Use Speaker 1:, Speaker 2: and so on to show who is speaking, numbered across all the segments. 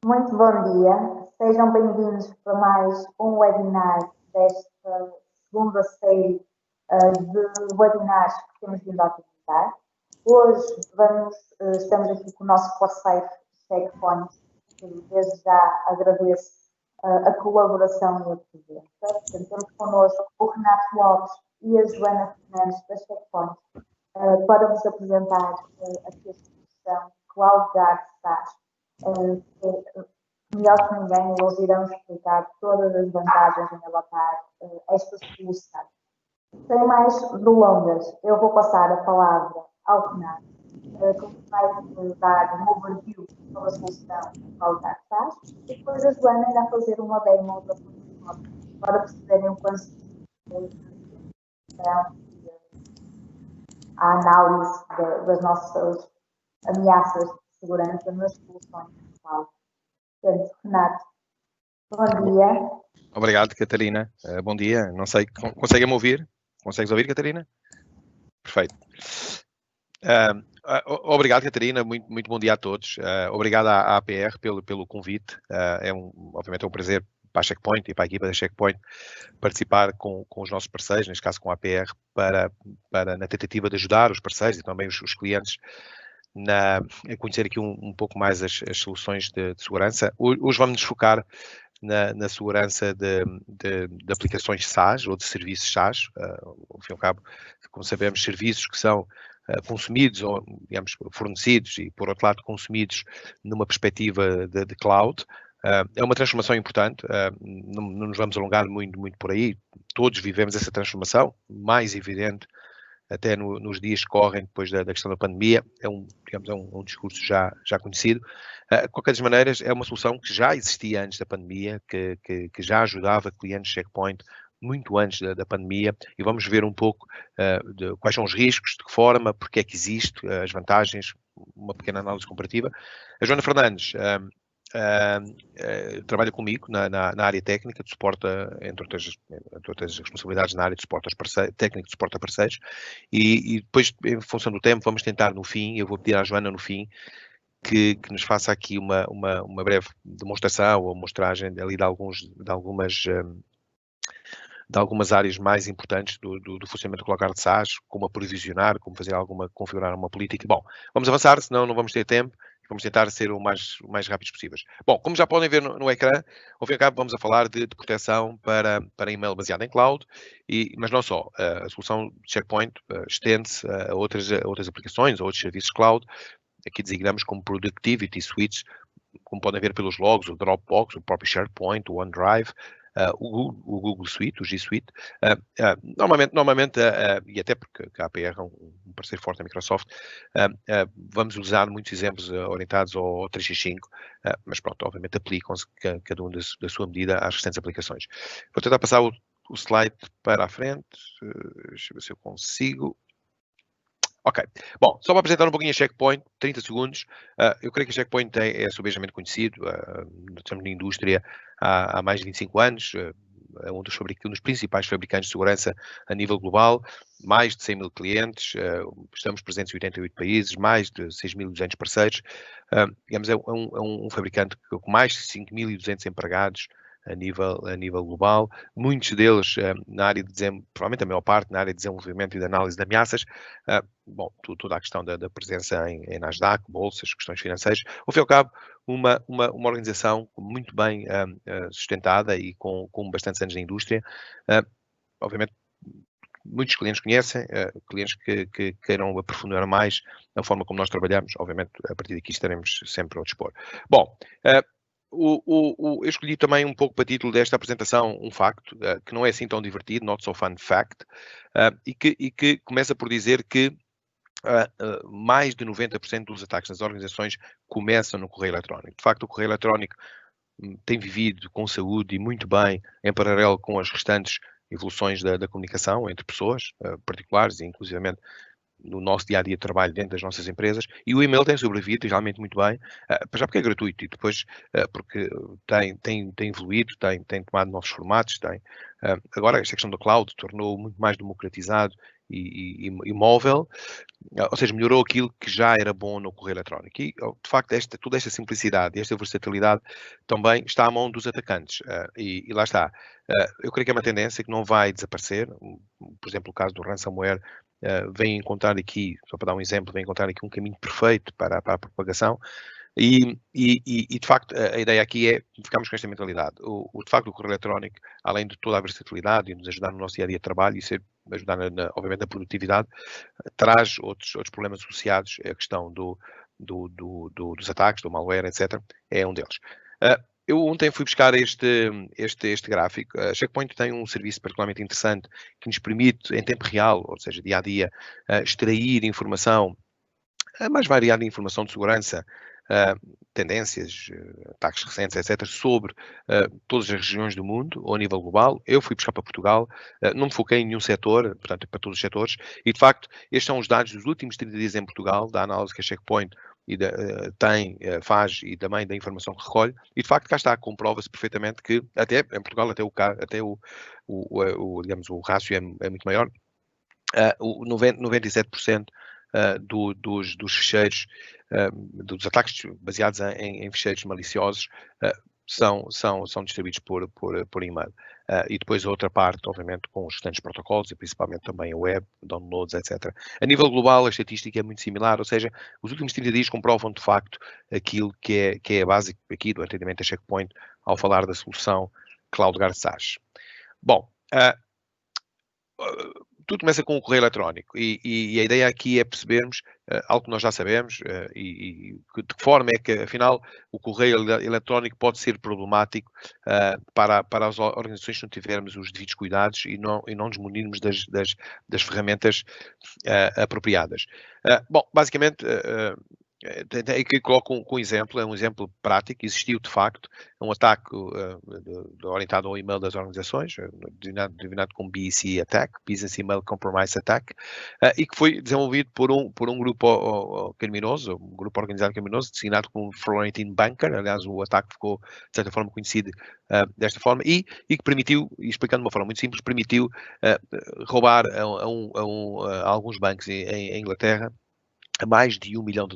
Speaker 1: Muito bom dia, sejam bem-vindos para mais um webinar desta segunda série de webinars que temos vindo a utilizar. Hoje estamos aqui com o nosso parceiro Checkpoint, que desde já agradeço a colaboração e a presença. Portanto, temos connosco o Renato Lopes e a Joana Fernandes da Checkpoint para vos apresentar aqui a solução CloudGuard SaaS. Melhor que ninguém, eles irão explicar todas as vantagens em adotar esta solução. Sem mais delongas, eu vou passar a palavra ao Renato, que vai dar um overview sobre a solução CloudGuard SaaS, e depois a Joana irá fazer uma demo da solução para perceberem o conceito a análise das nossas ameaças de segurança nas soluções de cloud. Portanto, Renato, bom dia.
Speaker 2: Obrigado, Catarina. Bom dia. Não sei, conseguem-me ouvir? Consegues ouvir, Catarina? Perfeito. Obrigado, Catarina. Muito bom dia a todos. Obrigado à APR pelo convite. Obviamente é um prazer para a Checkpoint e para a equipa da Checkpoint participar com os nossos parceiros, neste caso com a APR, na tentativa de ajudar os parceiros e também os clientes a conhecer aqui um pouco mais as soluções de segurança. Hoje vamos nos focar na segurança de aplicações SaaS ou de serviços SaaS, ao fim e ao cabo, como sabemos, serviços que são consumidos ou, digamos, fornecidos e, por outro lado, consumidos numa perspectiva de cloud. É uma transformação importante, não nos vamos alongar muito por aí, todos vivemos essa transformação, mais evidente até nos dias que correm depois da questão da pandemia, é um discurso já conhecido. De qualquer das maneiras, é uma solução que já existia antes da pandemia, que já ajudava clientes Checkpoint muito antes da pandemia, e vamos ver um pouco de quais são os riscos, de que forma, porque é que existe, as vantagens, uma pequena análise comparativa. A Joana Fernandes trabalha comigo na área técnica, de suporte, entre outras responsabilidades na área de suporte aos parceiros, técnico de suporte a parceiros, e depois, em função do tempo, vamos tentar no fim, eu vou pedir à Joana no fim, que nos faça aqui uma breve demonstração ou mostragem ali de algumas áreas mais importantes do funcionamento do CloudGuard SaaS, como aprovisionar, como configurar uma política. Bom, vamos avançar, senão não vamos ter tempo. Vamos tentar ser o mais rápidos possíveis. Bom, como já podem ver no ecrã, ao fim e ao cabo vamos a falar de proteção para e-mail baseado em cloud, mas não só. A solução Checkpoint estende-se a outras aplicações, a outros serviços cloud. Aqui designamos como Productivity Suites, como podem ver pelos logos, o Dropbox, o próprio SharePoint, o OneDrive, o Google Suite, o G Suite. Normalmente, e até porque a APR é um parceiro forte da Microsoft, vamos usar muitos exemplos orientados ao 365, mas pronto, obviamente aplicam-se cada um da sua medida às restantes aplicações. Vou tentar passar o slide para a frente, deixa eu ver se eu consigo. Ok. Bom, só para apresentar um pouquinho a Checkpoint, 30 segundos. Eu creio que a Checkpoint é subejamente conhecido, estamos na indústria há mais de 25 anos, é um dos principais fabricantes de segurança a nível global, mais de 100 mil clientes, estamos presentes em 88 países, mais de 6.200 parceiros, digamos, é um fabricante com mais de 5.200 empregados, a nível global, muitos deles na área de provavelmente a maior parte na área de desenvolvimento e de análise de ameaças, bom, toda a questão da presença em Nasdaq, bolsas, questões financeiras, ao fim e ao cabo, uma organização muito bem sustentada e com bastantes anos na indústria, obviamente muitos clientes conhecem, clientes que queiram aprofundar mais na forma como nós trabalhamos, obviamente a partir daqui estaremos sempre ao dispor. Bom, eu escolhi também um pouco para título desta apresentação um facto que não é assim tão divertido, not so fun fact, e que começa por dizer que mais de 90% dos ataques nas organizações começam no correio eletrónico. De facto, o correio eletrónico tem vivido com saúde e muito bem em paralelo com as restantes evoluções da comunicação entre pessoas particulares e inclusivamente no nosso dia-a-dia de trabalho dentro das nossas empresas, e o e-mail tem sobrevivido realmente muito bem, já porque é gratuito e depois porque tem evoluído, tem tomado novos formatos, agora esta questão do cloud tornou muito mais democratizado e móvel, ou seja, melhorou aquilo que já era bom no correio eletrónico. E, de facto, toda esta simplicidade e esta versatilidade também está à mão dos atacantes. E lá está. Eu creio que é uma tendência que não vai desaparecer. Por exemplo, o caso do ransomware vem encontrar aqui, só para dar um exemplo, vem encontrar aqui um caminho perfeito para a propagação. E, de facto, a ideia aqui é ficarmos com esta mentalidade. De facto, o correio eletrónico, além de toda a versatilidade e nos ajudar no nosso dia-a-dia de trabalho e ajudar, obviamente, na produtividade, traz outros problemas associados. A questão dos ataques, do malware, etc. É um deles. Eu ontem fui buscar este gráfico. A Checkpoint tem um serviço particularmente interessante que nos permite, em tempo real, ou seja, dia a dia, extrair informação, a mais variada informação de segurança, tendências, ataques recentes, etc., sobre todas as regiões do mundo, ou a nível global. Eu fui buscar para Portugal, não me foquei em nenhum setor, portanto, para todos os setores, e de facto, estes são os dados dos últimos 30 dias em Portugal, da análise que a Checkpoint faz e também da informação que recolhe, e de facto cá está, comprova-se perfeitamente que até em Portugal, digamos, o rácio é muito maior. 97% dos fecheiros, dos ataques baseados em fecheiros maliciosos, são distribuídos por e-mail. E depois a outra parte, obviamente, com os restantes protocolos e principalmente também a web, downloads, etc. A nível global, a estatística é muito similar, ou seja, os últimos 30 dias comprovam de facto aquilo que é básico aqui do atendimento a Checkpoint ao falar da solução CloudGuard SaaS. Bom, tudo começa com o correio eletrónico e a ideia aqui é percebermos algo que nós já sabemos e de que forma é que, afinal, o correio eletrónico pode ser problemático para as organizações se não tivermos os devidos cuidados e não nos munirmos das ferramentas apropriadas. Bom, basicamente, aqui coloco um exemplo, é um exemplo prático. Existiu de facto um ataque orientado ao e-mail das organizações, denominado como BEC Attack, Business Email Compromise Attack, e que foi desenvolvido por um grupo criminoso, um grupo organizado criminoso, designado como Florentine Banker. Aliás, o ataque ficou de certa forma conhecido desta forma e que permitiu, e explicando de uma forma muito simples, permitiu roubar a alguns bancos em Inglaterra a mais de $1 milhão. De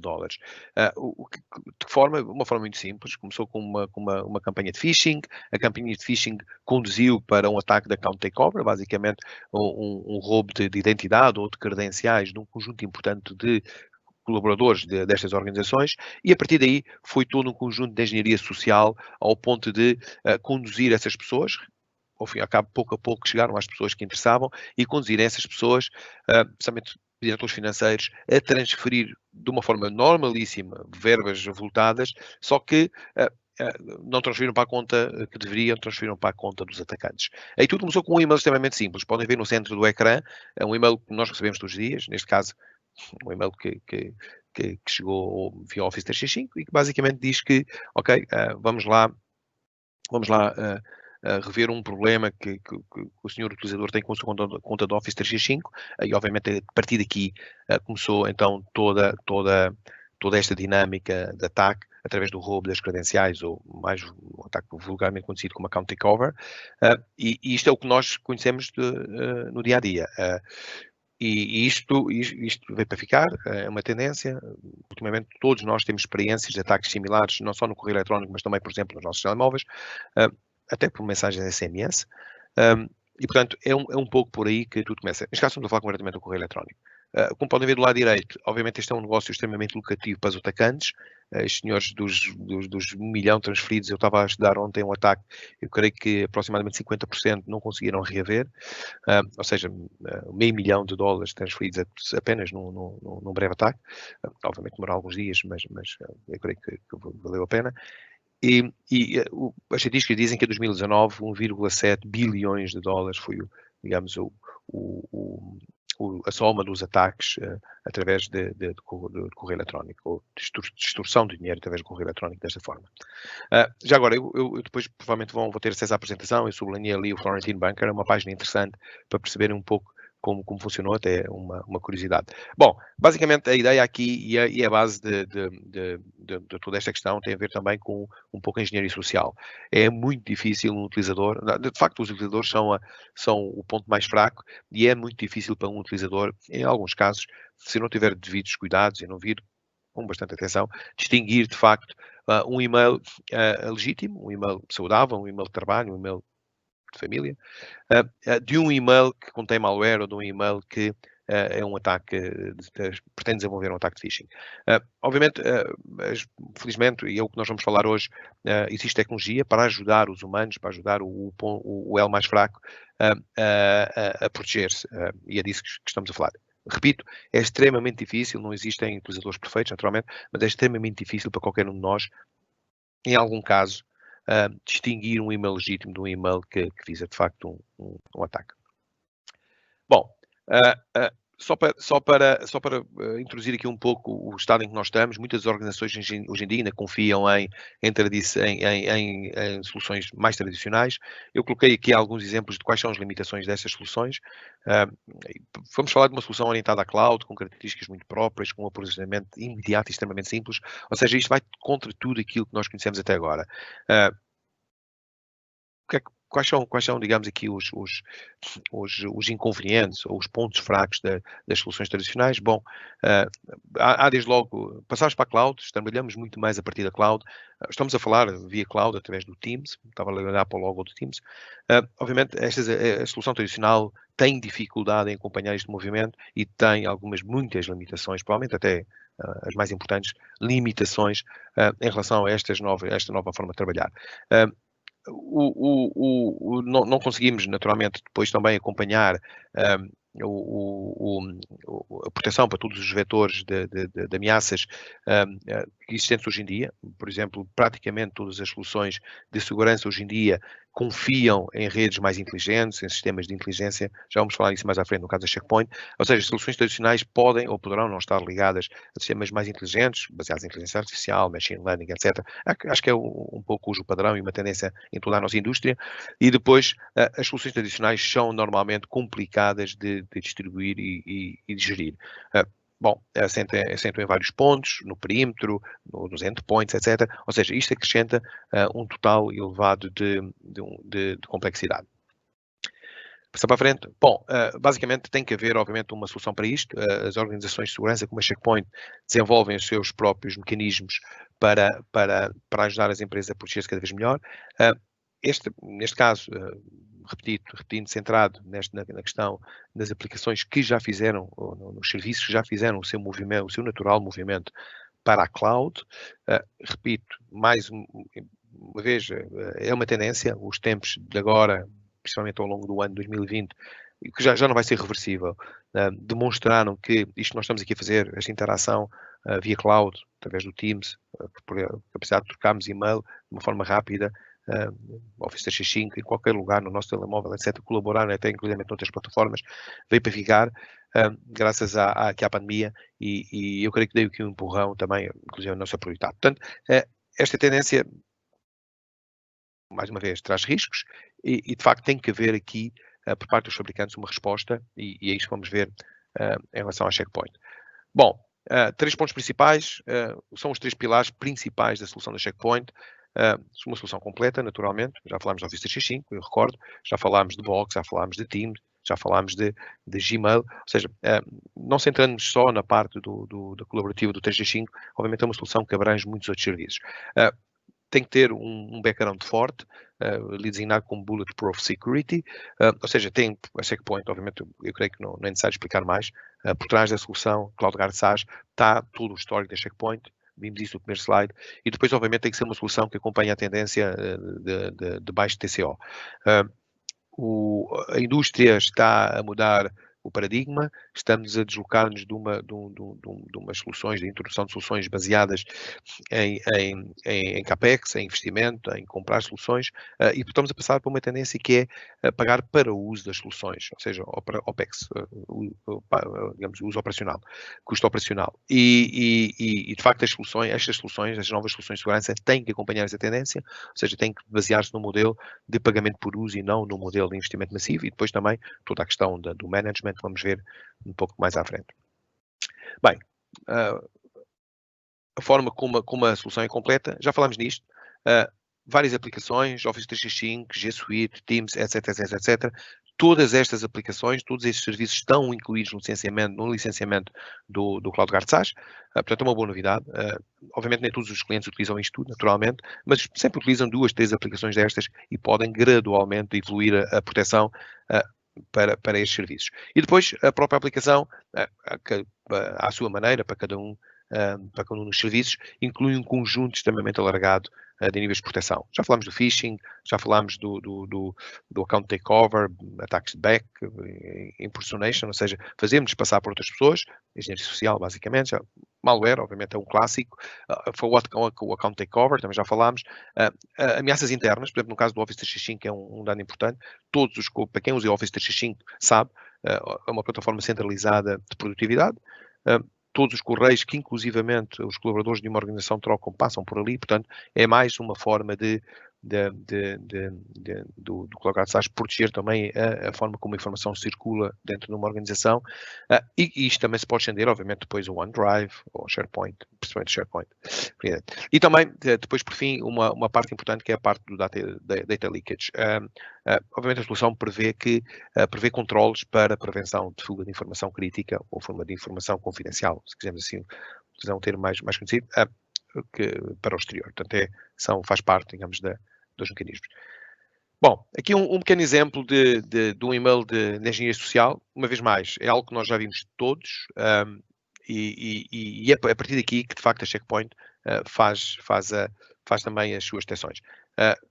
Speaker 2: uma forma muito simples, começou com uma campanha de phishing. A campanha de phishing conduziu para um ataque de account takeover, basicamente um roubo de identidade ou de credenciais de um conjunto importante de colaboradores destas organizações, e a partir daí foi todo um conjunto de engenharia social ao ponto de conduzir essas pessoas, ao fim e ao cabo, pouco a pouco chegaram às pessoas que interessavam e conduzir essas pessoas, precisamente diretores financeiros, a transferir de uma forma normalíssima verbas avultadas, só que não transferiram para a conta que deveriam, transferiram para a conta dos atacantes. Aí tudo começou com um e-mail extremamente simples. Podem ver no centro do ecrã, é um e-mail que nós recebemos todos os dias, neste caso, um e-mail que chegou via Office 365 e que basicamente diz que, ok, vamos lá rever um problema que o senhor utilizador tem com a sua conta do Office 365 e obviamente a partir daqui começou então toda esta dinâmica de ataque através do roubo das credenciais, ou mais um ataque vulgarmente conhecido como account takeover, e isto é o que nós conhecemos no dia a dia. E isto veio para ficar, é uma tendência. Ultimamente todos nós temos experiências de ataques similares, não só no correio eletrónico, mas também, por exemplo, nos nossos telemóveis, até por mensagens SMS, e portanto é um pouco por aí que tudo começa. Neste caso estamos a falar concretamente do correio eletrónico. Como podem ver do lado direito, obviamente este é um negócio extremamente lucrativo para os atacantes. Os senhores dos 1 milhão transferidos, eu estava a estudar ontem um ataque, eu creio que aproximadamente 50% não conseguiram reaver, ou seja, $500 milhão transferidos apenas num breve ataque. Obviamente demorou alguns dias, mas eu creio que valeu a pena. E as estatísticas dizem que em 2019 $1,7 bilhões foi, digamos, a soma dos ataques através de correio eletrónico, ou distorção de dinheiro através do correio eletrónico desta forma. Já agora, eu depois provavelmente vou ter acesso à apresentação. Eu sublinhei ali o Florentine Banker, é uma página interessante para perceberem um pouco como funcionou, até uma curiosidade. Bom, basicamente a ideia aqui e a base de toda esta questão tem a ver também com um pouco a engenharia social. É muito difícil um utilizador, de facto os utilizadores são o ponto mais fraco e é muito difícil para um utilizador, em alguns casos, se não tiver devidos cuidados e não vir com bastante atenção, distinguir de facto um e-mail legítimo, um e-mail saudável, um e-mail de trabalho, um e-mail de família, de um e-mail que contém malware ou de um e-mail que é um ataque, pretende desenvolver um ataque de phishing. Obviamente, felizmente, e é o que nós vamos falar hoje, existe tecnologia para ajudar os humanos, para ajudar o elo mais fraco a proteger-se, e é disso que estamos a falar. Repito, é extremamente difícil, não existem utilizadores perfeitos, naturalmente, mas é extremamente difícil para qualquer um de nós, em algum caso, distinguir um e-mail legítimo de um e-mail que visa, de facto, um ataque. Bom, só para introduzir aqui um pouco o estado em que nós estamos, muitas organizações hoje em dia ainda confiam em soluções mais tradicionais. Eu coloquei aqui alguns exemplos de quais são as limitações dessas soluções. Vamos falar de uma solução orientada à cloud, com características muito próprias, com um aprovisionamento imediato e extremamente simples. Ou seja, isto vai contra tudo aquilo que nós conhecemos até agora. Quais são, digamos aqui, os inconvenientes ou os pontos fracos das soluções tradicionais? Bom, há desde logo, passamos para a cloud, trabalhamos muito mais a partir da cloud, estamos a falar via cloud através do Teams, estava a olhar para o logo do Teams. Obviamente, a solução tradicional tem dificuldade em acompanhar este movimento e tem muitas limitações, provavelmente até as mais importantes, limitações em relação a esta nova forma de trabalhar. Não conseguimos, naturalmente, depois também acompanhar a proteção para todos os vetores de ameaças existentes hoje em dia. Por exemplo, praticamente todas as soluções de segurança hoje em dia confiam em redes mais inteligentes, em sistemas de inteligência. Já vamos falar disso mais à frente no caso da Checkpoint. Ou seja, soluções tradicionais podem ou poderão não estar ligadas a sistemas mais inteligentes, baseados em inteligência artificial, machine learning, etc. Acho que é um pouco o padrão e uma tendência em toda a nossa indústria. E depois, as soluções tradicionais são normalmente complicadas de distribuir e de gerir. Bom, assentam em vários pontos, no perímetro, nos endpoints, etc. Ou seja, isto acrescenta um total elevado de complexidade. Passar para a frente. Bom, basicamente tem que haver, obviamente, uma solução para isto. As organizações de segurança, como a Checkpoint, desenvolvem os seus próprios mecanismos para ajudar as empresas a proteger-se cada vez melhor. Neste caso, repetindo, centrado na questão das aplicações que já fizeram, ou nos serviços que já fizeram o seu movimento, o seu natural movimento para a cloud. Repito, mais uma vez, é uma tendência, os tempos de agora, principalmente ao longo do ano 2020, que já não vai ser reversível, demonstraram que isto que nós estamos aqui a fazer, esta interação via cloud, através do Teams, por a capacidade de trocarmos e-mail de uma forma rápida, Office 365, em qualquer lugar, no nosso telemóvel, etc., colaborar até inclusive noutras plataformas, veio para ficar, graças à pandemia, e eu creio que dei aqui um empurrão também, inclusive, a nossa prioridade. Portanto, esta tendência, mais uma vez, traz riscos e de facto tem que haver aqui, por parte dos fabricantes, uma resposta e é isso que vamos ver em relação à Checkpoint. Bom, 3 pontos principais, são os 3 pilares principais da solução da Checkpoint. Uma solução completa, naturalmente, já falámos de Office 365, eu recordo, já falámos de Box, já falámos de Teams, já falámos de Gmail, ou seja, não centrando-nos só na parte da colaborativa do 365, obviamente é uma solução que abrange muitos outros serviços. Tem que ter um background forte, designado como Bulletproof Security, ou seja, tem a Checkpoint, obviamente, eu creio que não é necessário explicar mais, por trás da solução CloudGuard SaaS está todo o histórico da Checkpoint, vimos isso no primeiro slide, e depois, obviamente, tem que ser uma solução que acompanhe a tendência de baixo TCO. A indústria está a mudar o paradigma, estamos a deslocar-nos de umas soluções, de introdução de soluções baseadas em CAPEX, em investimento, em comprar soluções, e estamos a passar para uma tendência que é pagar para o uso das soluções, ou seja, OPEX, digamos, uso operacional, custo operacional. E de facto, estas soluções, as novas soluções de segurança, têm que acompanhar essa tendência, ou seja, têm que basear-se no modelo de pagamento por uso e não no modelo de investimento massivo, e depois também toda a questão do management, vamos ver um pouco mais à frente. Bem, a forma como a solução é completa, já falámos nisto, várias aplicações, Office 365, G Suite, Teams, etc. Todas estas aplicações, todos estes serviços estão incluídos no licenciamento do CloudGuard SaaS, portanto é uma boa novidade. Obviamente nem todos os clientes utilizam isto tudo, naturalmente, mas sempre utilizam 2, 3 aplicações destas e podem gradualmente evoluir a proteção para estes serviços. E depois a própria aplicação, à sua maneira, para cada um dos serviços, inclui um conjunto extremamente alargado de níveis de proteção. Já falámos do phishing, já falámos do account takeover, ataques de back, impersonation, ou seja, fazermos passar por outras pessoas, engenharia social, basicamente, malware, obviamente é um clássico, o account takeover, também já falámos, ameaças internas, por exemplo, no caso do Office 365 é um dado importante, para quem usa o Office 365 sabe, é uma plataforma centralizada de produtividade, todos os correios que, inclusivamente, os colaboradores de uma organização trocam, passam por ali, portanto, é mais uma forma do CloudGuard SaaS proteger também a forma como a informação circula dentro de uma organização, e isto também se pode estender, obviamente, depois o OneDrive, ou SharePoint, principalmente SharePoint. E também, depois, por fim, uma parte importante que é a parte do data leakage. Obviamente a solução prevê controles para prevenção de fuga de informação crítica ou forma de informação confidencial, se quisermos assim utilizar um termo mais conhecido, para o exterior. Portanto, faz parte, digamos, dos mecanismos. Bom, aqui um pequeno exemplo de um e-mail de engenharia social. Uma vez mais, é algo que nós já vimos todos, e é a partir daqui que, de facto, a Checkpoint faz também as suas detecções.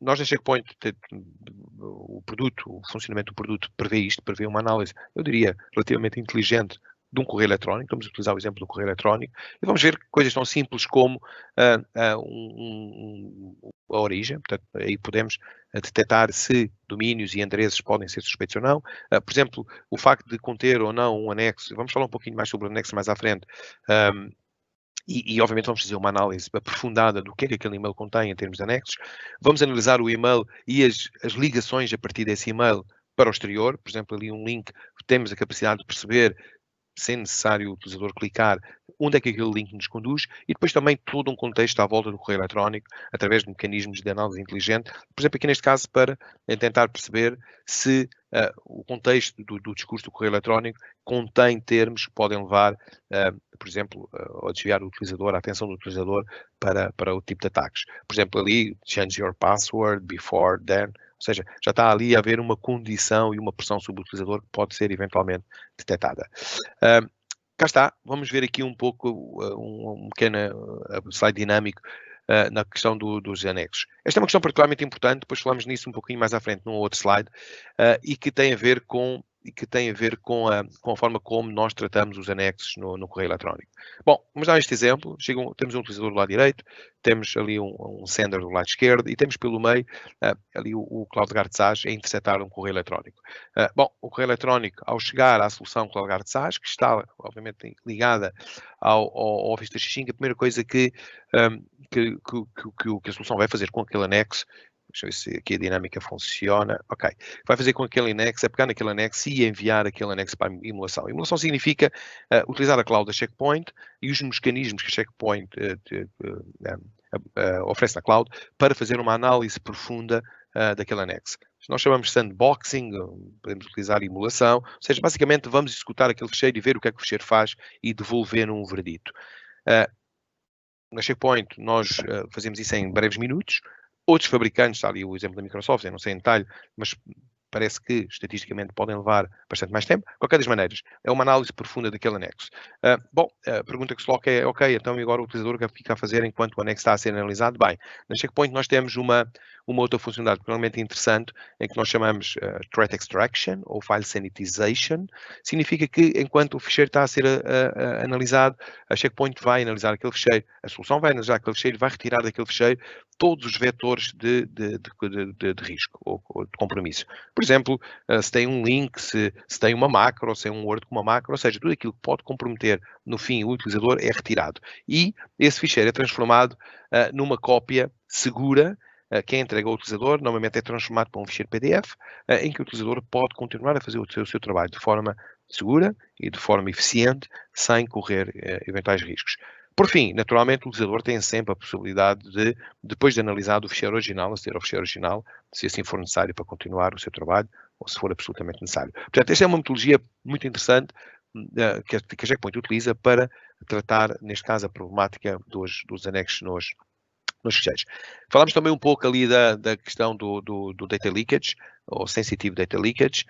Speaker 2: Nós na Checkpoint, o funcionamento do produto prevê uma análise, eu diria, relativamente inteligente de um correio eletrónico. Vamos utilizar o exemplo do correio eletrónico e vamos ver coisas tão simples como a origem. Portanto, aí podemos detectar se domínios e endereços podem ser suspeitos ou não. Por exemplo, o facto de conter ou não um anexo, vamos falar um pouquinho mais sobre o anexo mais à frente, e obviamente vamos fazer uma análise aprofundada do que é que aquele e-mail contém em termos de anexos. Vamos analisar o e-mail e as ligações a partir desse e-mail para o exterior. Por exemplo, ali um link, temos a capacidade de perceber, sem necessário o utilizador clicar, onde é que aquele link nos conduz, e depois também todo um contexto à volta do correio eletrónico, através de mecanismos de análise inteligente, por exemplo, aqui neste caso, para tentar perceber se o contexto do discurso do correio eletrónico contém termos que podem levar, por exemplo, a desviar o utilizador, a atenção do utilizador para o tipo de ataques. Por exemplo, ali, change your password before, then, ou seja, já está ali a haver uma condição e uma pressão sobre o utilizador que pode ser eventualmente detectada. Cá está, vamos ver aqui um pouco um pequeno slide dinâmico na questão dos anexos. Esta é uma questão particularmente importante, depois falamos nisso um pouquinho mais à frente num outro slide, e que tem a ver com a forma como nós tratamos os anexos no correio eletrónico. Bom, vamos dar este exemplo. Temos um utilizador do lado direito, temos ali um sender do lado esquerdo e temos pelo meio ali o CloudGuard SaaS a interceptar um correio eletrónico. Bom, o correio eletrónico, ao chegar à solução CloudGuard SaaS, que está obviamente ligada ao Office 365, a primeira coisa que a solução vai fazer com aquele anexo, deixa eu ver se aqui a dinâmica funciona. Ok. Vai fazer com aquele anexo, é pegar naquele anexo e enviar aquele anexo para a emulação. Emulação significa utilizar a cloud da Checkpoint e os mecanismos que a Checkpoint oferece na cloud para fazer uma análise profunda daquele anexo. Nós chamamos de sandboxing, podemos utilizar emulação, ou seja, basicamente vamos executar aquele fecheiro e ver o que é que o fecheiro faz e devolver um verdito. Na Checkpoint nós fazemos isso em breves minutos. Outros fabricantes, está ali o exemplo da Microsoft, eu não sei em detalhe, mas parece que, estatisticamente, podem levar bastante mais tempo. De qualquer das maneiras, é uma análise profunda daquele anexo. Bom, a pergunta que se coloca é, ok, então e agora o utilizador que fica a fazer enquanto o anexo está a ser analisado? Bem, na Checkpoint nós temos uma outra funcionalidade realmente interessante, em que nós chamamos Threat Extraction ou File Sanitization. Significa que, enquanto o ficheiro está a ser analisado, a Checkpoint vai analisar aquele ficheiro, a solução vai analisar aquele ficheiro, vai retirar daquele ficheiro todos os vetores de risco ou de compromisso. Por exemplo, se tem um link, se tem uma macro, se é um Word com uma macro, ou seja, tudo aquilo que pode comprometer no fim o utilizador é retirado. E esse ficheiro é transformado numa cópia segura que é entregue ao utilizador, normalmente é transformado para um ficheiro PDF, em que o utilizador pode continuar a fazer o seu trabalho de forma segura e de forma eficiente, sem correr eventuais riscos. Por fim, naturalmente, o utilizador tem sempre a possibilidade de, depois de analisar o ficheiro original, aceder ao ficheiro original, se assim for necessário para continuar o seu trabalho, ou se for absolutamente necessário. Portanto, esta é uma metodologia muito interessante que a Checkpoint utiliza para tratar, neste caso, a problemática dos anexos nos ficheiros. Falámos também um pouco ali da questão do data leakage, ou sensitive data leakage.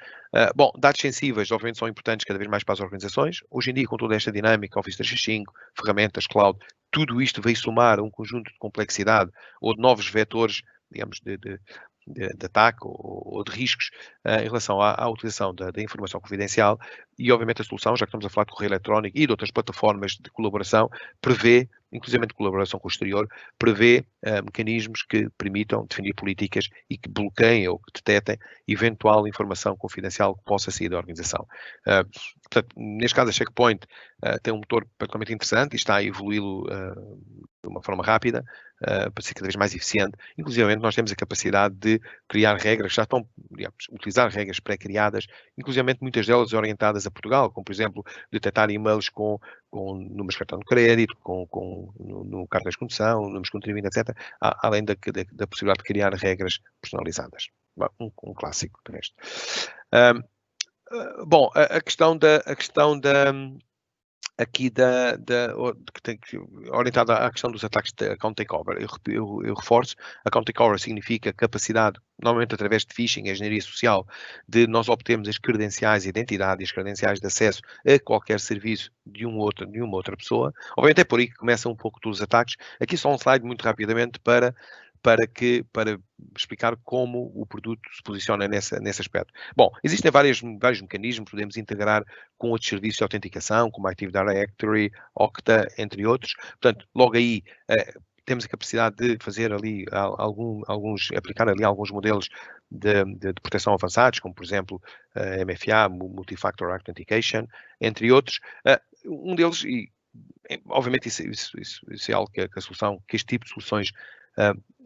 Speaker 2: Bom, dados sensíveis, obviamente, são importantes cada vez mais para as organizações. Hoje em dia, com toda esta dinâmica, Office 365, ferramentas, cloud, tudo isto veio somar um conjunto de complexidade ou de novos vetores, digamos, de ataque ou de riscos em relação à utilização da informação confidencial e, obviamente, a solução, já que estamos a falar de correio eletrónico e de outras plataformas de colaboração, prevê, inclusive de colaboração com o exterior, prevê mecanismos que permitam definir políticas e que bloqueiem ou que detetem eventual informação confidencial que possa sair da organização. Portanto, neste caso, a Checkpoint tem um motor particularmente interessante e está a evoluí-lo de uma forma rápida, para ser cada vez mais eficiente. Inclusive, nós temos a capacidade de criar regras, já estão, digamos, utilizar regras pré-criadas, inclusive muitas delas orientadas a Portugal, como, por exemplo, detectar e-mails com números de cartão de crédito, no cartão de condução, números de contribuinte, etc., além da possibilidade de criar regras personalizadas. Um clássico de resto. Bom, a questão aqui orientada à questão dos ataques de account takeover. Eu reforço, account takeover significa capacidade, normalmente através de phishing, engenharia social, de nós obtermos as credenciais de identidade e as credenciais de acesso a qualquer serviço de uma outra pessoa. Obviamente é por aí que começam um pouco todos os ataques. Aqui só um slide muito rapidamente para explicar como o produto se posiciona nesse aspecto. Bom, existem vários mecanismos, podemos integrar com outros serviços de autenticação, como Active Directory, Okta, entre outros. Portanto, logo aí temos a capacidade de fazer ali aplicar ali alguns modelos de proteção avançados, como por exemplo MFA, Multi-Factor Authentication, entre outros. Um deles, e obviamente isso é algo que a solução, que este tipo de soluções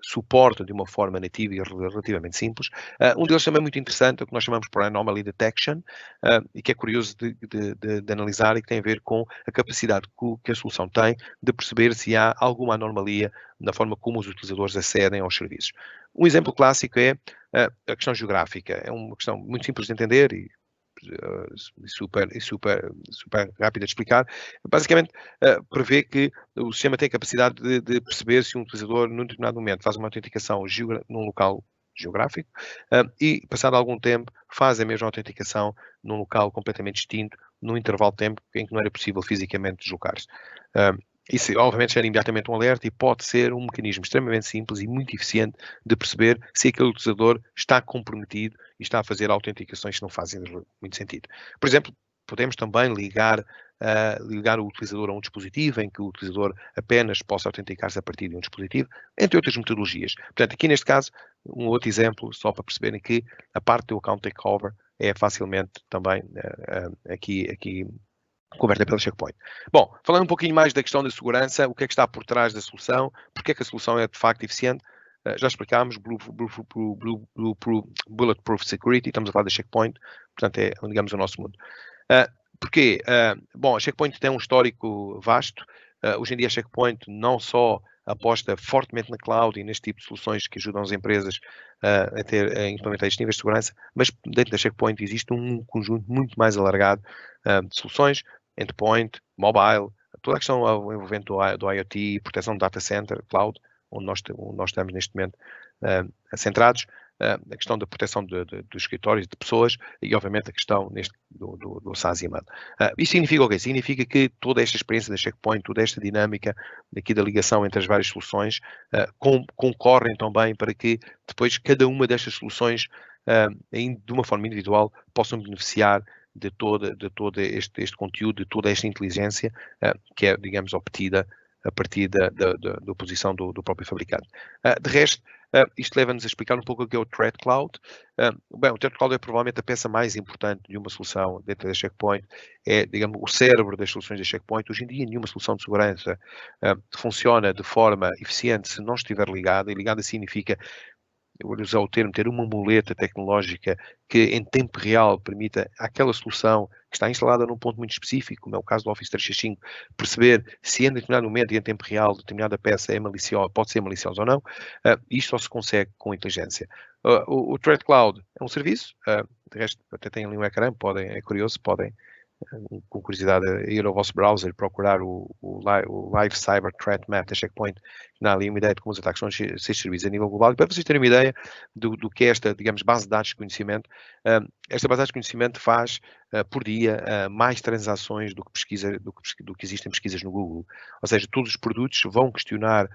Speaker 2: suporta de uma forma nativa e relativamente simples. Um deles também muito interessante, é o que nós chamamos por Anomaly Detection, e que é curioso de analisar e que tem a ver com a capacidade que a solução tem de perceber se há alguma anomalia na forma como os utilizadores acedem aos serviços. Um exemplo clássico é a questão geográfica. É uma questão muito simples de entender e super rápida de explicar. Basicamente, prevê que o sistema tem a capacidade de perceber se um utilizador, num determinado momento, faz uma autenticação num local geográfico e, passado algum tempo, faz a mesma autenticação num local completamente distinto, num intervalo de tempo em que não era possível fisicamente deslocar-se. Isso, obviamente, gera imediatamente um alerta e pode ser um mecanismo extremamente simples e muito eficiente de perceber se aquele utilizador está comprometido e está a fazer autenticações que não fazem muito sentido. Por exemplo, podemos também ligar o utilizador a um dispositivo em que o utilizador apenas possa autenticar-se a partir de um dispositivo, entre outras metodologias. Portanto, aqui neste caso, um outro exemplo, só para perceberem que a parte do account takeover é facilmente também aqui coberta pela Checkpoint. Bom, falando um pouquinho mais da questão da segurança, o que é que está por trás da solução, porque é que a solução é de facto eficiente, já explicámos, Bulletproof Security, estamos a falar da Checkpoint, portanto é, digamos, o nosso mundo. Porquê? Bom, a Checkpoint tem um histórico vasto, hoje em dia a Checkpoint não só aposta fortemente na cloud e neste tipo de soluções que ajudam as empresas a implementar estes níveis de segurança, mas dentro da Checkpoint existe um conjunto muito mais alargado de soluções, endpoint, mobile, toda a questão envolvente do IoT, proteção do data center, cloud, onde nós estamos neste momento centrados. a questão da proteção dos escritórios, de pessoas e, obviamente, a questão do SaaS e MAN. Isto significa o quê? Significa que toda esta experiência da Checkpoint, toda esta dinâmica aqui da ligação entre as várias soluções concorrem também para que depois cada uma destas soluções, de uma forma individual, possam beneficiar de todo este conteúdo, de toda esta inteligência que é, digamos, obtida a partir da posição do próprio fabricante. De resto, isto leva-nos a explicar um pouco o que é o Threat Cloud. Bem, o Threat Cloud é provavelmente a peça mais importante de uma solução dentro da Checkpoint, é, digamos, o cérebro das soluções da Checkpoint. Hoje em dia, nenhuma solução de segurança funciona de forma eficiente se não estiver ligada, e ligada significa, eu vou usar o termo, ter uma muleta tecnológica que em tempo real permita àquela solução que está instalada num ponto muito específico, como é o caso do Office 365, perceber se em determinado momento e em tempo real determinada peça é maliciosa, pode ser maliciosa ou não. Isto só se consegue com inteligência. O Threat Cloud é um serviço, de resto até tem ali um ecrã, é curioso, podem com curiosidade, ir ao vosso browser e procurar o Live Cyber Threat Map da Checkpoint, que dá ali uma ideia de como os ataques são distribuídos a nível global. E para vocês terem uma ideia do que é esta, digamos, base de dados de conhecimento, esta base de dados de conhecimento faz, por dia, mais transações do que existem pesquisas no Google. Ou seja, todos os produtos vão questionar,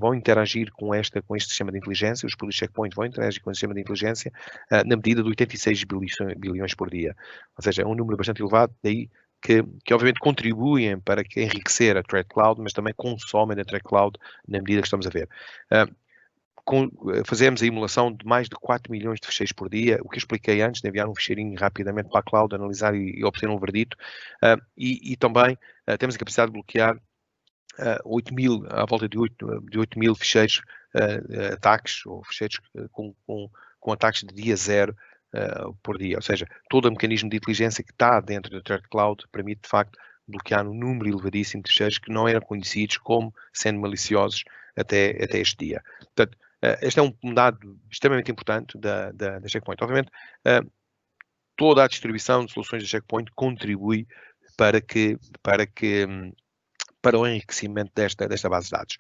Speaker 2: vão interagir com este sistema de inteligência, os produtos Checkpoint vão interagir com o sistema de inteligência na medida de 86 bilhões por dia. Ou seja, é um número bastante elevado, daí que obviamente contribuem para enriquecer a Threat Cloud, mas também consomem a Threat Cloud na medida que estamos a ver. Fazemos a emulação de mais de 4 milhões de ficheiros por dia, o que eu expliquei antes, de enviar um ficheirinho rapidamente para a cloud, analisar e obter um verdito. E também temos a capacidade de bloquear 8 mil, à volta de 8 mil ficheiros, ataques, ou ficheiros com ataques de dia zero por dia. Ou seja, todo o mecanismo de inteligência que está dentro da Threat Cloud permite, de facto, bloquear um número elevadíssimo de ficheiros que não eram conhecidos como sendo maliciosos até este dia. Portanto, este é um dado extremamente importante da Checkpoint. Obviamente, toda a distribuição de soluções da Checkpoint contribui para o enriquecimento desta base de dados.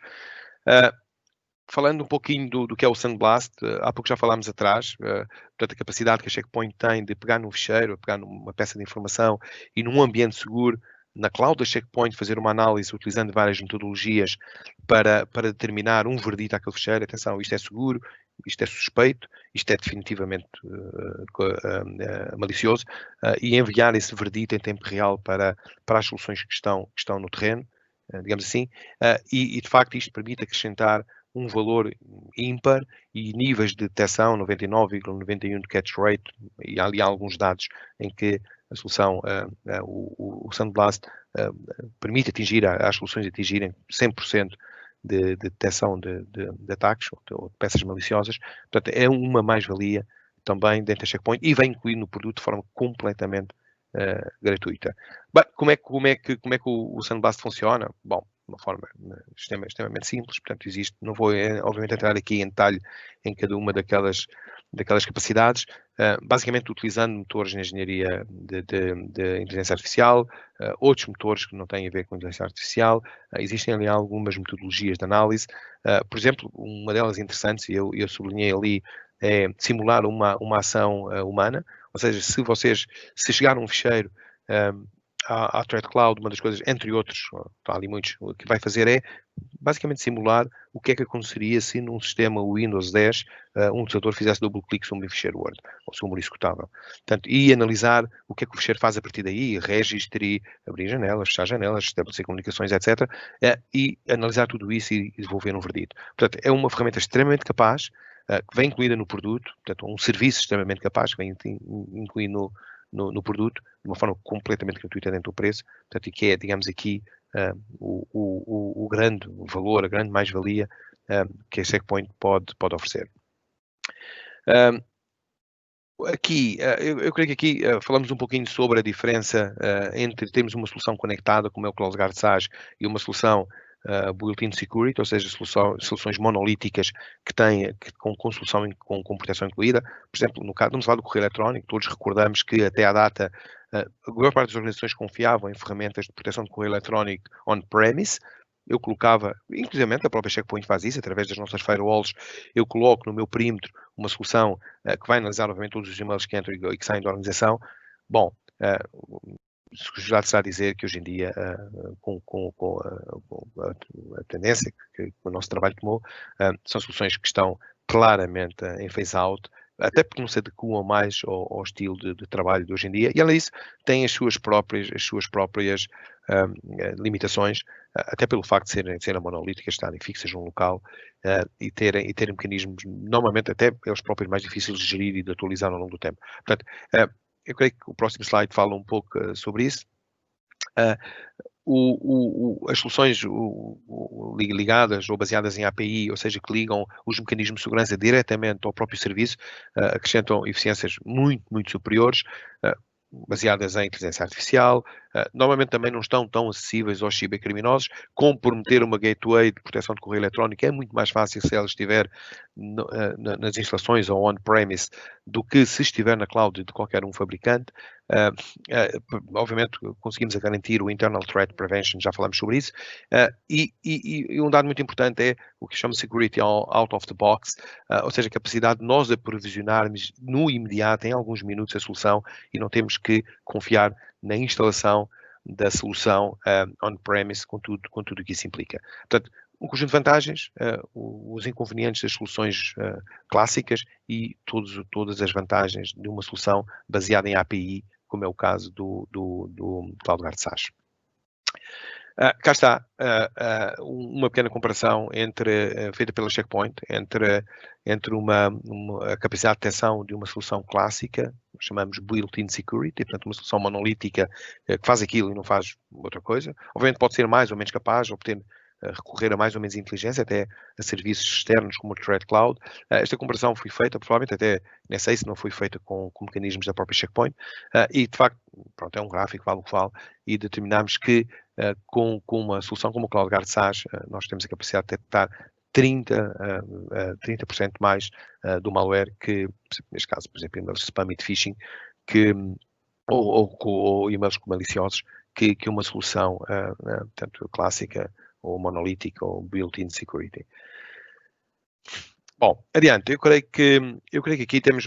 Speaker 2: Falando um pouquinho do que é o Sandblast, há pouco já falámos atrás, portanto, a capacidade que a Checkpoint tem de pegar num ficheiro, pegar numa peça de informação e num ambiente seguro, na cloud da Checkpoint, fazer uma análise utilizando várias metodologias para determinar um verdito àquele ficheiro. Atenção, isto é seguro, isto é suspeito, isto é definitivamente malicioso, e enviar esse verdito em tempo real para as soluções que estão no terreno, digamos assim, e de facto isto permite acrescentar um valor ímpar e níveis de detecção 99,91 de catch rate, e há ali alguns dados em que a solução, o Sandblast, permite atingir, as soluções atingirem 100% de detecção de ataques ou de peças maliciosas. Portanto, é uma mais-valia também dentro da Checkpoint e vem incluído no produto de forma completamente gratuita. Bem, como é que o Sandblast funciona? Bom, de uma forma extremamente simples, portanto existe, não vou obviamente entrar aqui em detalhe em cada uma daquelas capacidades, basicamente utilizando motores de engenharia de inteligência artificial, outros motores que não têm a ver com inteligência artificial, existem ali algumas metodologias de análise, por exemplo, uma delas interessantes, e eu sublinhei ali, é simular uma ação humana, ou seja, se chegar um ficheiro à Threat Cloud, uma das coisas, entre outros, há ali muitos, o que vai fazer é basicamente simular o que é que aconteceria se num sistema Windows 10 um utilizador fizesse double-clique sobre um ficheiro Word, ou sobre um executável. Portanto, e analisar o que é que o ficheiro faz a partir daí, registrar, abrir janelas, fechar janelas, estabelecer comunicações, etc. E analisar tudo isso e devolver um verdito. Portanto, é uma ferramenta extremamente capaz, que vem incluída no produto, portanto, um serviço extremamente capaz, que vem incluído no produto, de uma forma completamente gratuita dentro do preço, portanto, e que é, digamos aqui, o grande valor, a grande mais-valia que a Checkpoint pode oferecer. Aqui, eu creio que aqui falamos um pouquinho sobre a diferença entre termos uma solução conectada, como é o CloudGuard SaaS, e uma solução built-in security, ou seja, soluções monolíticas com solução com proteção incluída. Por exemplo, no caso, vamos falar do correio eletrónico, todos recordamos que até à data a maior parte das organizações confiavam em ferramentas de proteção de correio eletrónico on-premise. Eu colocava, inclusive a própria Checkpoint faz isso, através das nossas firewalls, eu coloco no meu perímetro uma solução que vai analisar, obviamente, todos os e-mails que entram e que saem da organização, bom, já será dizer que hoje em dia, com a tendência que o nosso trabalho tomou, são soluções que estão claramente em phase-out, até porque não se adequam mais ao estilo de trabalho de hoje em dia, e além disso, têm as suas próprias limitações, até pelo facto de serem monolíticas, estarem fixas num local e terem mecanismos, normalmente até eles próprios mais difíceis de gerir e de atualizar ao longo do tempo. Portanto, eu creio que o próximo slide fala um pouco sobre isso. As soluções ligadas ou baseadas em API, ou seja, que ligam os mecanismos de segurança diretamente ao próprio serviço, acrescentam eficiências muito superiores, baseadas em inteligência artificial, normalmente também não estão tão acessíveis aos cibercriminosos. Comprometer uma gateway de proteção de correio eletrónico é muito mais fácil se ela estiver nas instalações ou on-premise do que se estiver na cloud de qualquer fabricante. Obviamente conseguimos garantir o Internal Threat Prevention, já falamos sobre isso, e um dado muito importante é o que chama de Security Out of the Box, ou seja, a capacidade de nós aprovisionarmos no imediato, em alguns minutos, a solução e não temos que confiar na instalação da solução on-premise com tudo o que isso implica. Portanto, um conjunto de vantagens, os inconvenientes das soluções clássicas e todas as vantagens de uma solução baseada em API, como é o caso do CloudGuard SaaS. Cá está uma pequena comparação feita pela Checkpoint entre a capacidade de detecção de uma solução clássica, chamamos built-in security, portanto uma solução monolítica que faz aquilo e não faz outra coisa. Obviamente pode ser mais ou menos capaz, ou recorrer a mais ou menos inteligência, até a serviços externos como o Threat Cloud. Esta comparação foi feita, provavelmente até nem sei se não foi feita com mecanismos da própria Checkpoint, e de facto, pronto, é um gráfico, vale o que vale, e determinamos que com uma solução como o CloudGuard SaaS, nós temos a capacidade de detectar 30% mais do malware que, neste caso, por exemplo, e-mails de spam e de phishing, ou e-mails maliciosos, que uma solução tanto clássica ou monolítica ou built-in security. Bom, adiante, eu creio que aqui temos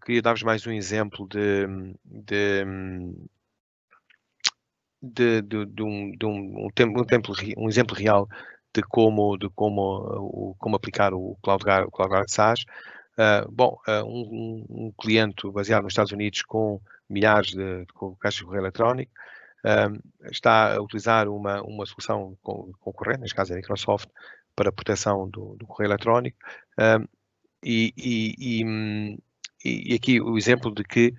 Speaker 2: queria dar-vos mais um exemplo de um exemplo real de como aplicar o CloudGuard SaaS. Um cliente baseado nos Estados Unidos com milhares de caixas de correio eletrónico está a utilizar uma solução concorrente, neste caso é a Microsoft, para a proteção do correio eletrónico. E aqui o exemplo de que,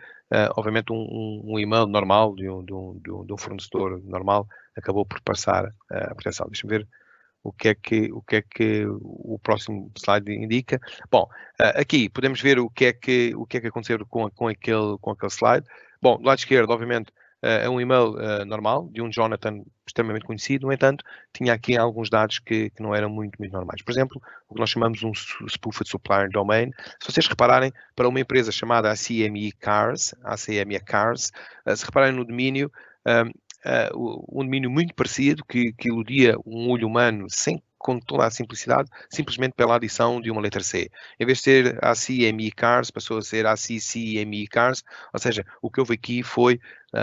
Speaker 2: obviamente, um e-mail normal de um fornecedor normal acabou por passar a proteção. Deixa-me ver o que é que o próximo slide indica. Bom, aqui podemos ver o que é que aconteceu com aquele slide. Bom, do lado esquerdo, obviamente, é um e-mail normal de um Jonathan extremamente conhecido. No entanto, tinha aqui alguns dados que não eram muito normais. Por exemplo, o que nós chamamos um Spoofed Supplier Domain. Se vocês repararem, para uma empresa chamada ACME Cars, se repararem no domínio, um domínio muito parecido que iludia um olho humano com toda a simplicidade, simplesmente pela adição de uma letra C. Em vez de ser ACME Cars, passou a ser ACCME Cars, ou seja, o que houve aqui foi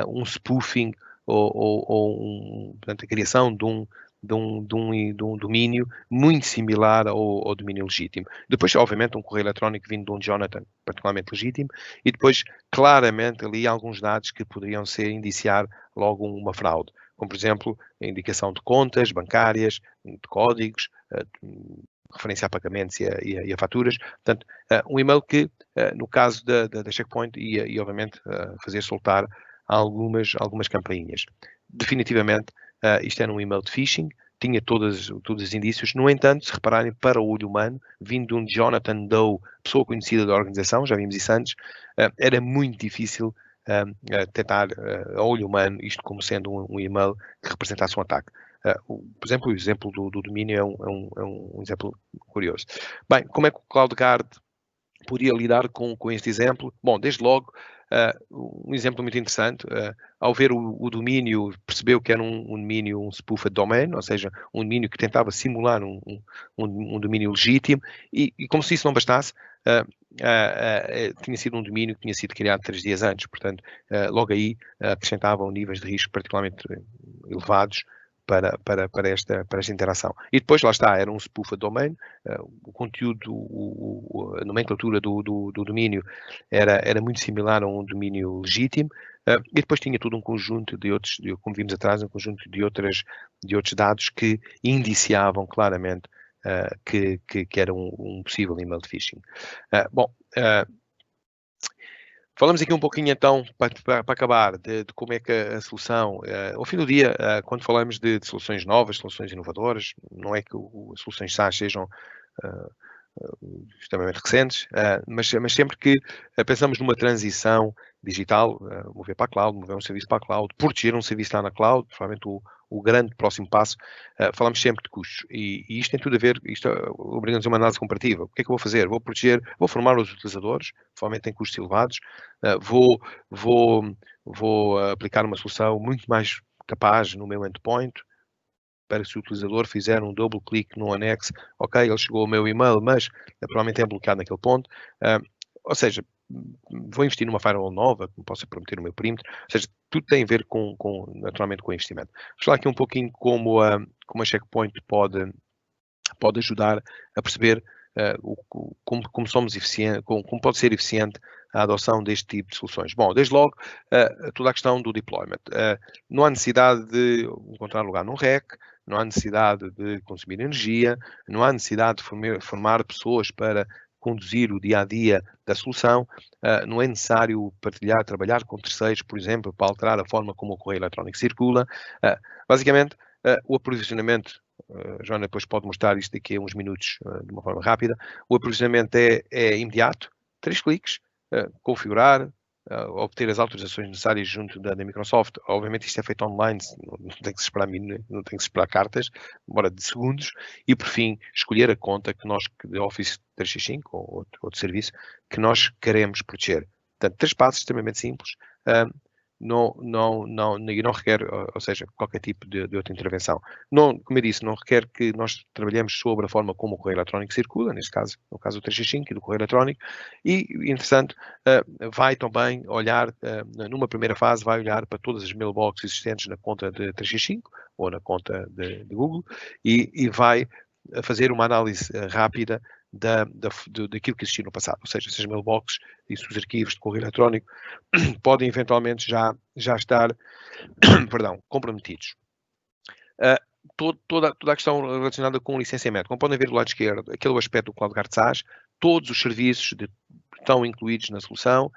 Speaker 2: um spoofing portanto, a criação de um domínio muito similar ao domínio legítimo. Depois, obviamente, um correio eletrónico vindo de um Jonathan particularmente legítimo e depois, claramente, ali alguns dados que poderiam indiciar logo uma fraude, como, por exemplo, a indicação de contas bancárias, de códigos, referência a pagamentos e a faturas. Portanto, um e-mail que, no caso da Checkpoint, ia obviamente, fazer soltar algumas campainhas. Definitivamente, isto era um e-mail de phishing, tinha todos os indícios. No entanto, se repararem para o olho humano, vindo de um Jonathan Doe, pessoa conhecida da organização, já vimos isso antes, era muito difícil tentar, a olho humano, isto como sendo um e-mail que representasse um ataque. Por exemplo, o exemplo do domínio é um exemplo curioso. Bem, como é que o CloudGuard podia lidar com este exemplo? Bom, desde logo, um exemplo muito interessante, ao ver o domínio, percebeu que era um domínio, um spoofed domain, ou seja, um domínio que tentava simular um domínio legítimo, e como se isso não bastasse, tinha sido um domínio que tinha sido criado 3 dias antes, portanto, logo aí acrescentavam níveis de risco particularmente elevados para esta interação. E depois, lá está, era um spoofed domain, o conteúdo, a nomenclatura do domínio era muito similar a um domínio legítimo, e depois tinha todo um conjunto de outros, como vimos atrás, um conjunto de outros dados que indiciavam claramente que era um possível email de phishing. Falamos aqui um pouquinho então, para acabar, de como é que a solução, ao fim do dia, quando falamos de soluções novas, soluções inovadoras, não é que as soluções SaaS sejam extremamente recentes, mas sempre que pensamos numa transição digital, mover para a cloud, mover um serviço para a cloud, proteger um serviço lá na cloud, provavelmente o grande próximo passo, falamos sempre de custos. E isto tem tudo a ver, isto obriga-nos a uma análise comparativa. O que é que eu vou fazer? Vou proteger, vou formar os utilizadores, provavelmente tem custos elevados, vou aplicar uma solução muito mais capaz no meu endpoint, para que se o utilizador fizer um double clique no anexo, ok, ele chegou ao meu e-mail, mas provavelmente é bloqueado naquele ponto. Ou seja, vou investir numa firewall nova, que me possa prometer o meu perímetro. Ou seja, tudo tem a ver naturalmente com o investimento. Vamos falar aqui um pouquinho como a Checkpoint pode ajudar a perceber como somos eficientes, como pode ser eficiente a adoção deste tipo de soluções. Bom, desde logo, toda a questão do deployment. Não há necessidade de encontrar lugar num REC, não há necessidade de consumir energia, não há necessidade de formar pessoas para conduzir o dia-a-dia da solução, não é necessário trabalhar com terceiros, por exemplo, para alterar a forma como o correio eletrónico circula. Basicamente, o aprovisionamento, Joana depois pode mostrar isto daqui a uns minutos de uma forma rápida, o aprovisionamento é imediato, 3 cliques, configurar, obter as autorizações necessárias junto da Microsoft. Obviamente isto é feito online, não tem que se esperar, não tem que se esperar cartas, demora de segundos, e por fim escolher a conta de Office 365 ou outro serviço que nós queremos proteger. Portanto, 3 passos extremamente simples, e não requer, ou seja, qualquer tipo de outra intervenção. Como eu disse, não requer que nós trabalhemos sobre a forma como o correio eletrónico circula, neste caso, no caso do 365 e do correio eletrónico, e, interessante, vai também olhar, numa primeira fase, vai olhar para todas as mailboxes existentes na conta de 365 ou na conta de Google e vai fazer uma análise rápida daquilo que existiu no passado, ou seja, essas mailboxes e os arquivos de correio eletrónico podem eventualmente já estar comprometidos. Toda a questão relacionada com o licenciamento, como podem ver do lado esquerdo, aquele aspecto do CloudGuard SaaS, todos os serviços estão incluídos na solução,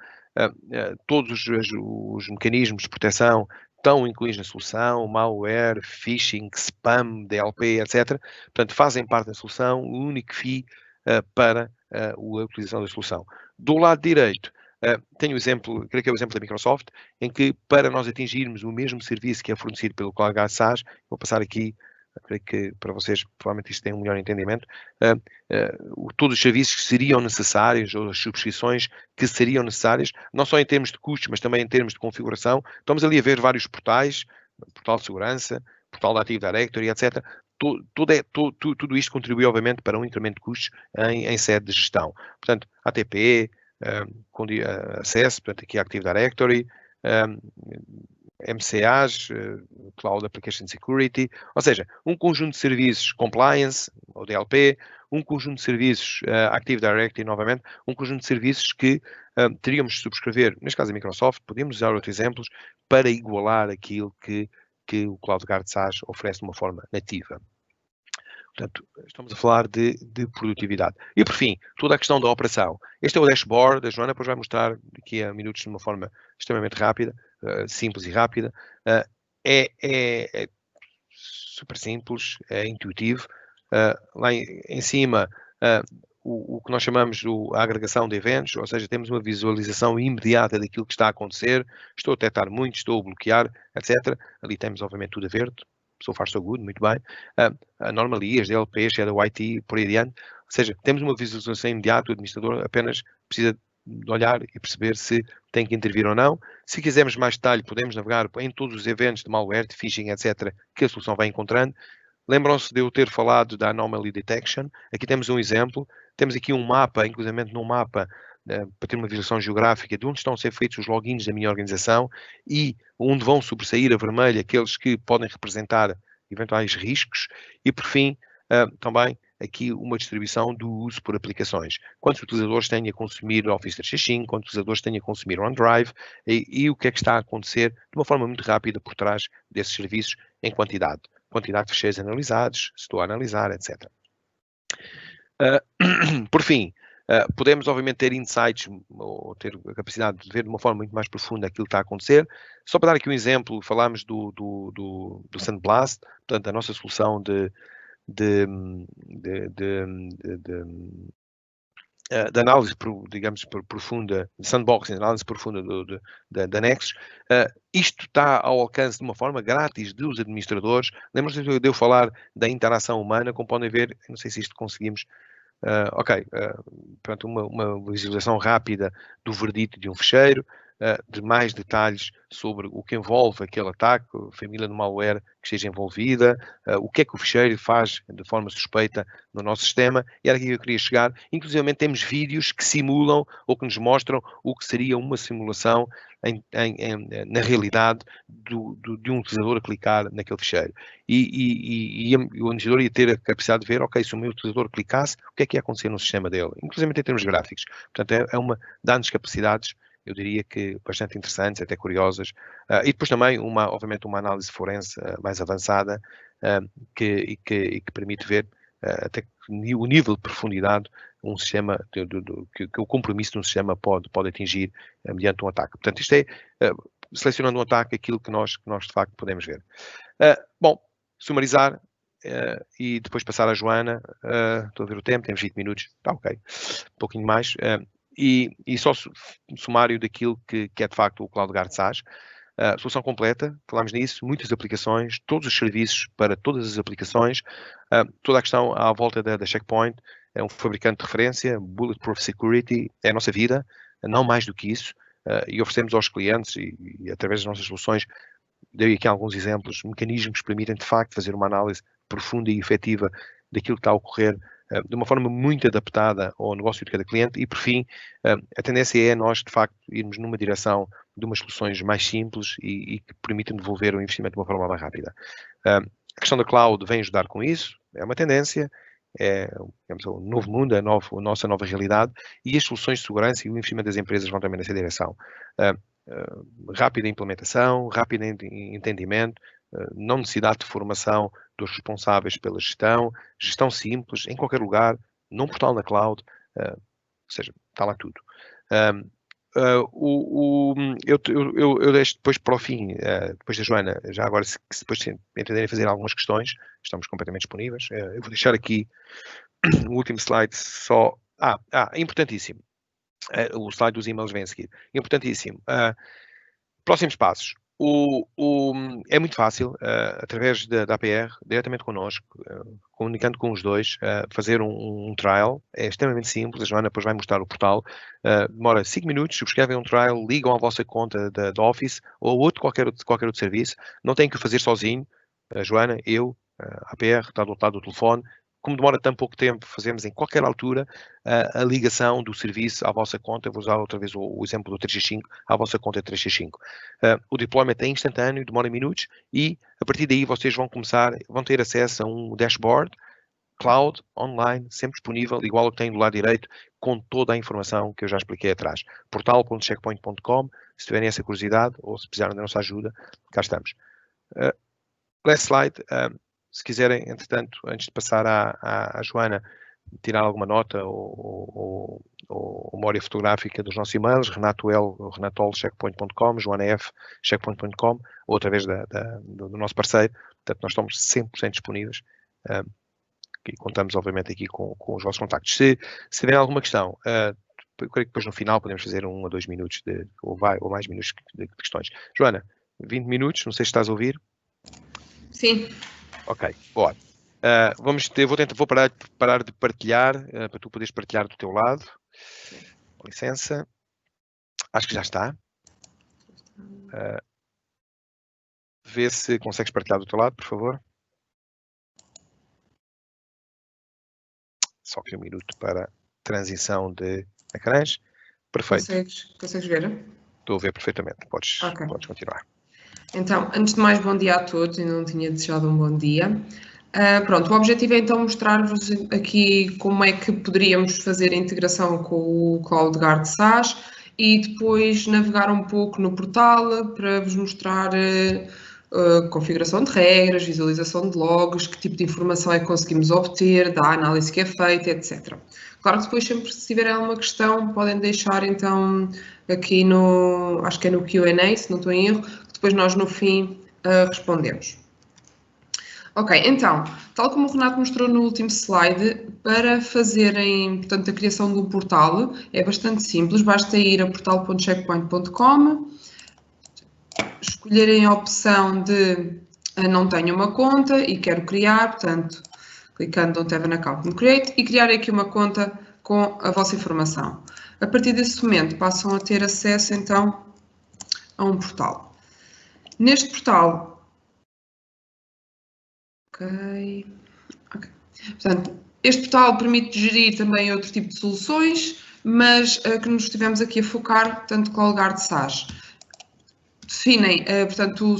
Speaker 2: todos os mecanismos de proteção estão incluídos na solução, malware, phishing, spam, DLP, etc. Portanto, fazem parte da solução, o único fee para a utilização da solução. Do lado direito, tenho o exemplo, creio que é o exemplo da Microsoft, em que para nós atingirmos o mesmo serviço que é fornecido pelo CloudGuard SaaS, vou passar aqui, creio que para vocês provavelmente isto tem um melhor entendimento, todos os serviços que seriam necessários, ou as subscrições que seriam necessárias, não só em termos de custos, mas também em termos de configuração. Estamos ali a ver vários portais, portal de segurança, portal da Active Directory, etc. Tudo isto contribui, obviamente, para um incremento de custos em sede de gestão. Portanto, ATP, acesso, portanto, aqui a Active Directory, MCAs, Cloud Application Security, ou seja, um conjunto de serviços compliance, ou DLP, um conjunto de serviços Active Directory, novamente, um conjunto de serviços que teríamos de subscrever, neste caso a Microsoft, podemos usar outros exemplos, para igualar aquilo que o CloudGuard SaaS oferece de uma forma nativa. Portanto, estamos a falar de produtividade. E, por fim, toda a questão da operação. Este é o dashboard, a Joana depois vai mostrar daqui a minutos de uma forma extremamente rápida, simples e rápida. É super simples, é intuitivo. Lá em cima, o que nós chamamos de agregação de eventos, ou seja, temos uma visualização imediata daquilo que está a acontecer. Estou a detectar muito, estou a bloquear, etc. Ali temos, obviamente, tudo a verde. so far so good, muito bem. Normally, as DLPs, Shadow IT, por aí adiante. Ou seja, temos uma visualização imediata, o administrador apenas precisa de olhar e perceber se tem que intervir ou não. Se quisermos mais detalhe, podemos navegar em todos os eventos de malware, de phishing, etc., que a solução vai encontrando. Lembram-se de eu ter falado da Anomaly Detection? Aqui temos um exemplo. Temos aqui um mapa, inclusive num mapa, para ter uma visualização geográfica de onde estão a ser feitos os logins da minha organização e onde vão sobressair a vermelho aqueles que podem representar eventuais riscos. E, por fim, também aqui uma distribuição do uso por aplicações. Quantos utilizadores têm a consumir Office 365, quantos utilizadores têm a consumir OneDrive e o que é que está a acontecer de uma forma muito rápida por trás desses serviços em quantidade. Quantidade de ficheiros analisados, se estou a analisar, etc. Por fim, podemos obviamente ter insights ou ter a capacidade de ver de uma forma muito mais profunda aquilo que está a acontecer. Só para dar aqui um exemplo, falámos do SandBlast, portanto, a nossa solução de análise, digamos, profunda, de sandboxing, análise profunda da Nexus. Isto está ao alcance de uma forma grátis dos administradores. Lembram-se de eu falar da interação humana, como podem ver, não sei se isto conseguimos. Portanto, uma visualização rápida do verdito de um fecheiro, de mais detalhes sobre o que envolve aquele ataque, a família de malware que esteja envolvida, o que é que o fecheiro faz de forma suspeita no nosso sistema, e era aqui que eu queria chegar. Inclusive temos vídeos que simulam ou que nos mostram o que seria uma simulação na realidade de um utilizador a clicar naquele fecheiro. E o administrador ia ter a capacidade de ver, ok, se o meu utilizador clicasse, o que é que ia acontecer no sistema dele, inclusive em termos gráficos. Portanto, dá-nos capacidades, eu diria que bastante interessantes, até curiosas, e depois também, obviamente, uma análise forense mais avançada que permite ver até o nível de profundidade um sistema, que o compromisso de um sistema pode atingir mediante um ataque. Portanto, isto é, selecionando um ataque, aquilo que nós de facto podemos ver. Bom, sumarizar e depois passar à Joana. Estou a ver o tempo, temos 20 minutos, está ok, um pouquinho mais. E só sumário daquilo que é de facto o CloudGuard SaaS. Solução completa, falámos nisso, muitas aplicações, todos os serviços para todas as aplicações, toda a questão à volta da Checkpoint, é um fabricante de referência, Bulletproof Security, é a nossa vida, não mais do que isso, e oferecemos aos clientes e através das nossas soluções, dei aqui alguns exemplos, mecanismos que permitem de facto fazer uma análise profunda e efetiva daquilo que está a ocorrer de uma forma muito adaptada ao negócio de cada cliente e, por fim, a tendência é nós, de facto, irmos numa direção de umas soluções mais simples e que permitem devolver o investimento de uma forma mais rápida. A questão da cloud vem ajudar com isso, é uma tendência, é, digamos, o novo mundo, a nossa nova realidade, e as soluções de segurança e o investimento das empresas vão também nessa direção. Rápida implementação, rápido entendimento, não necessidade de formação dos responsáveis pela gestão simples, em qualquer lugar, num portal na cloud, ou seja, está lá tudo. Eu deixo depois para o fim, depois da Joana, já agora, se depois entenderem fazer algumas questões, estamos completamente disponíveis. Eu vou deixar aqui o último slide só. Importantíssimo. O slide dos e-mails vem a seguir. Importantíssimo. Próximos passos. É muito fácil, através da APR, diretamente connosco, comunicando com os dois, fazer um trial. É extremamente simples. A Joana depois vai mostrar o portal. Demora 5 minutos, subscrevem um trial, ligam à vossa conta da Office ou qualquer outro serviço. Não têm que o fazer sozinho. A Joana, eu, a APR, está do outro lado do telefone. Como demora tão pouco tempo, fazemos em qualquer altura a ligação do serviço à vossa conta. Vou usar outra vez o exemplo do 365, à vossa conta 365. O deployment é instantâneo, demora minutos e a partir daí vocês vão ter acesso a um dashboard, cloud, online, sempre disponível, igual ao que tem do lado direito, com toda a informação que eu já expliquei atrás. portal.checkpoint.com, se tiverem essa curiosidade ou se precisarem da nossa ajuda, cá estamos. Last slide. Se quiserem, entretanto, antes de passar à Joana, tirar alguma nota ou memória fotográfica dos nossos e-mails, renatol.checkpoint.com, joanaf.checkpoint.com, ou através do nosso parceiro. Portanto, nós estamos 100% disponíveis e contamos, obviamente, aqui com os vossos contactos. Se tiverem alguma questão, eu creio que depois no final podemos fazer 1 ou 2 minutos ou mais minutos de questões. Joana, 20 minutos, não sei se estás a ouvir.
Speaker 3: Sim.
Speaker 2: Ok, boa. Vou parar de partilhar, para tu poderes partilhar do teu lado. Com licença. Acho que já está. Vê se consegues partilhar do teu lado, por favor. Só que um minuto para transição de ecrãs. Perfeito.
Speaker 3: Consegues ver?
Speaker 2: Estou a ver perfeitamente. Podes continuar.
Speaker 3: Então, antes de mais, bom dia a todos. Ainda não tinha desejado um bom dia. Pronto, o objetivo é então mostrar-vos aqui como é que poderíamos fazer a integração com o CloudGuard SaaS e depois navegar um pouco no portal para vos mostrar configuração de regras, visualização de logs, que tipo de informação é que conseguimos obter, da análise que é feita, etc. Claro que depois, sempre se tiverem alguma questão, podem deixar então aqui no, acho que é no Q&A, se não estou em erro, que depois nós no fim respondemos. Ok, então, tal como o Renato mostrou no último slide, para fazerem, portanto, a criação do portal é bastante simples, basta ir a portal.checkpoint.com, escolherem a opção de não tenho uma conta e quero criar, portanto, clicando Don't have an account and create e criar aqui uma conta com a vossa informação. A partir desse momento passam a ter acesso então a um portal. Neste portal, portanto, este portal permite gerir também outro tipo de soluções, mas que nos estivemos aqui a focar, portanto, CloudGuard SaaS. Definem, portanto,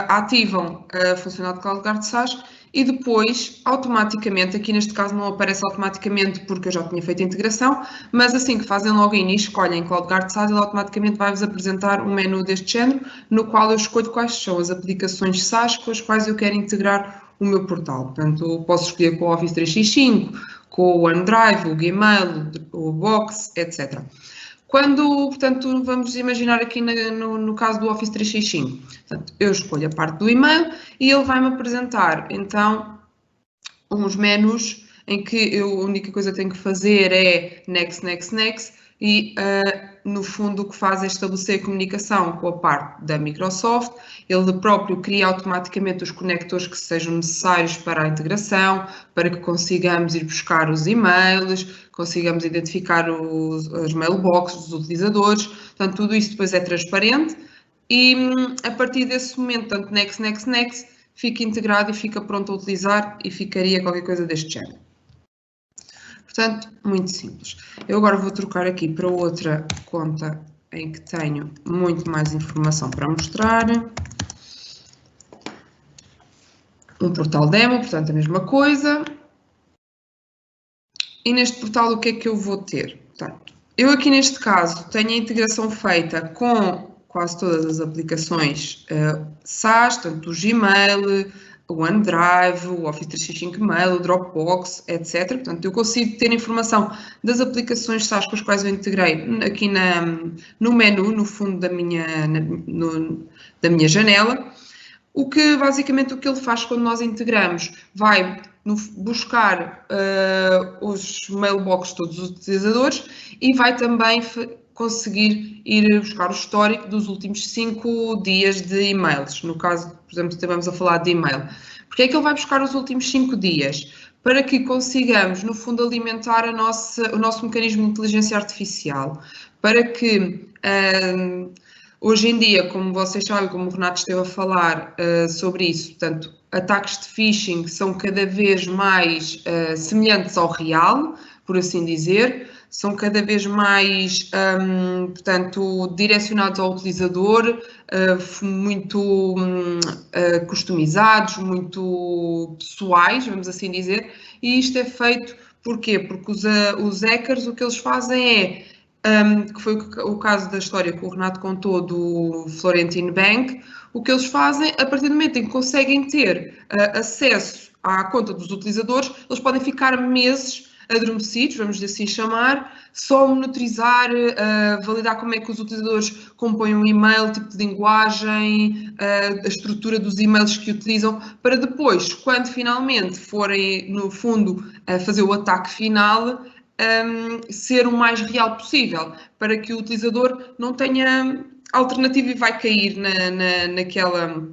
Speaker 3: ativam a funcionalidade de CloudGuard SaaS e depois, automaticamente, aqui neste caso não aparece automaticamente porque eu já tinha feito a integração, mas assim que fazem login e escolhem CloudGuard SaaS, ele automaticamente vai-vos apresentar um menu deste género, no qual eu escolho quais são as aplicações SaaS com as quais eu quero integrar o meu portal. Portanto, posso escolher com o Office 365, com o OneDrive, o Gmail, o Box, etc. Quando, portanto, vamos imaginar aqui no caso do Office 365, portanto, eu escolho a parte do e-mail e ele vai-me apresentar, então, uns menus em que eu, a única coisa que tenho que fazer é next, next, next e, no fundo, o que faz é estabelecer a comunicação com a parte da Microsoft. Ele próprio cria automaticamente os conectores que sejam necessários para a integração, para que consigamos ir buscar os e-mails, consigamos identificar as mailboxes dos utilizadores. Portanto, tudo isso depois é transparente e, a partir desse momento, portanto, next, next, next, fica integrado e fica pronto a utilizar e ficaria qualquer coisa deste género. Portanto, muito simples. Eu agora vou trocar aqui para outra conta em que tenho muito mais informação para mostrar. Um portal demo, portanto, a mesma coisa. E neste portal o que é que eu vou ter? Portanto, eu aqui neste caso tenho a integração feita com quase todas as aplicações SaaS, tanto o Gmail, o OneDrive, o Office 365 Mail, o Dropbox, etc. Portanto, eu consigo ter informação das aplicações SaaS com as quais eu integrei aqui no menu, no fundo da minha janela. O que basicamente o que ele faz quando nós integramos, vai buscar os mailboxes de todos os utilizadores e vai também conseguir ir buscar o histórico dos últimos 5 dias de e-mails. No caso, por exemplo, estivemos a falar de e-mail. Porque é que ele vai buscar os últimos 5 dias? Para que consigamos, no fundo, alimentar o nosso mecanismo de inteligência artificial. Para que hoje em dia, como vocês sabem, como o Renato esteve a falar sobre isso, portanto, ataques de phishing são cada vez mais semelhantes ao real, por assim dizer, são cada vez mais, portanto, direcionados ao utilizador, muito customizados, muito pessoais, vamos assim dizer, e isto é feito, porquê? Porque os hackers o que eles fazem é, que foi o caso da história que o Renato contou do Florentine Bank, o que eles fazem, a partir do momento em que conseguem ter acesso à conta dos utilizadores, eles podem ficar meses adormecidos, vamos assim chamar, só monitorizar, validar como é que os utilizadores compõem um e-mail, tipo de linguagem, a estrutura dos e-mails que utilizam, para depois, quando finalmente forem, no fundo, fazer o ataque final, ser o mais real possível, para que o utilizador não tenha alternativa e vai cair naquela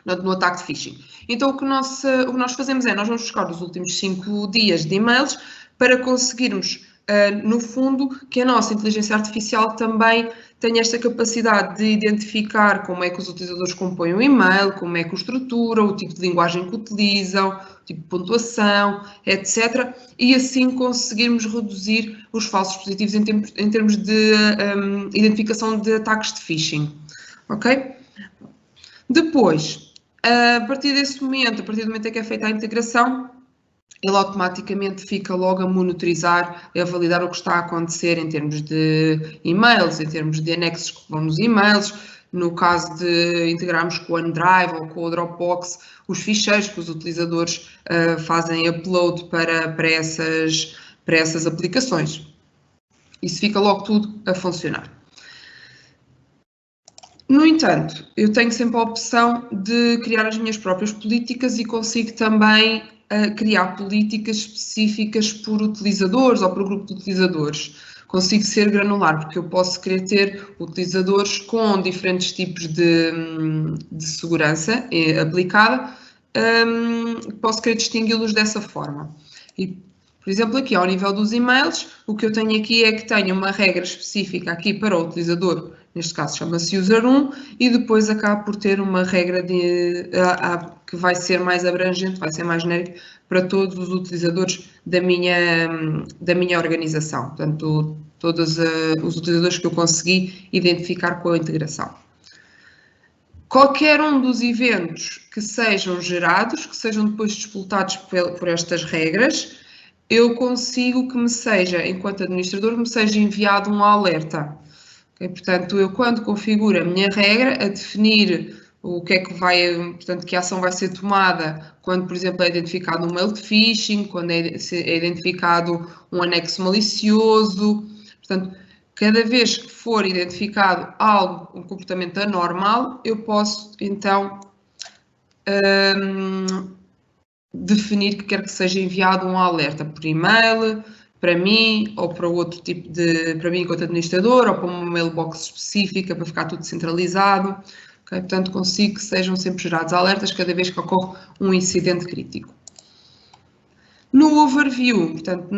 Speaker 3: no ataque de phishing. Então, o que nós fazemos é, nós vamos buscar os últimos 5 dias de e-mails para conseguirmos, no fundo, que a nossa inteligência artificial também tenha esta capacidade de identificar como é que os utilizadores compõem o e-mail, como é que o estruturam, o tipo de linguagem que utilizam, o tipo de pontuação, etc. E assim conseguirmos reduzir os falsos positivos em termos de identificação de ataques de phishing. Ok? Depois, a partir desse momento, a partir do momento em que é feita a integração, ele automaticamente fica logo a monitorizar, a validar o que está a acontecer em termos de e-mails, em termos de anexos que vão nos e-mails, no caso de integrarmos com o OneDrive ou com o Dropbox, os ficheiros que os utilizadores fazem upload para essas aplicações. Isso fica logo tudo a funcionar. No entanto, eu tenho sempre a opção de criar as minhas próprias políticas e consigo também criar políticas específicas por utilizadores ou por grupo de utilizadores. Consigo ser granular, porque eu posso querer ter utilizadores com diferentes tipos de segurança aplicada, posso querer distingui-los dessa forma. E, por exemplo, aqui ao nível dos e-mails, o que eu tenho aqui é que tenho uma regra específica aqui para o utilizador, neste caso chama-se user1, e depois acaba por ter uma regra que vai ser mais abrangente, vai ser mais genérica para todos os utilizadores da minha organização. Portanto, todos os utilizadores que eu consegui identificar com a integração. Qualquer um dos eventos que sejam gerados, que sejam depois disputados por estas regras, eu consigo que me seja, enquanto administrador, me seja enviado um alerta. Okay? Portanto, eu quando configuro a minha regra, a definir o que é que portanto, que ação vai ser tomada quando, por exemplo, é identificado um mail de phishing, quando é identificado um anexo malicioso, portanto, cada vez que for identificado um comportamento anormal, eu posso, então, definir que quer que seja enviado um alerta por e-mail, para mim, ou para outro tipo para mim enquanto administrador, ou para uma mailbox específica, para ficar tudo centralizado. Okay? Portanto, consigo que sejam sempre gerados alertas cada vez que ocorre um incidente crítico. No overview, portanto,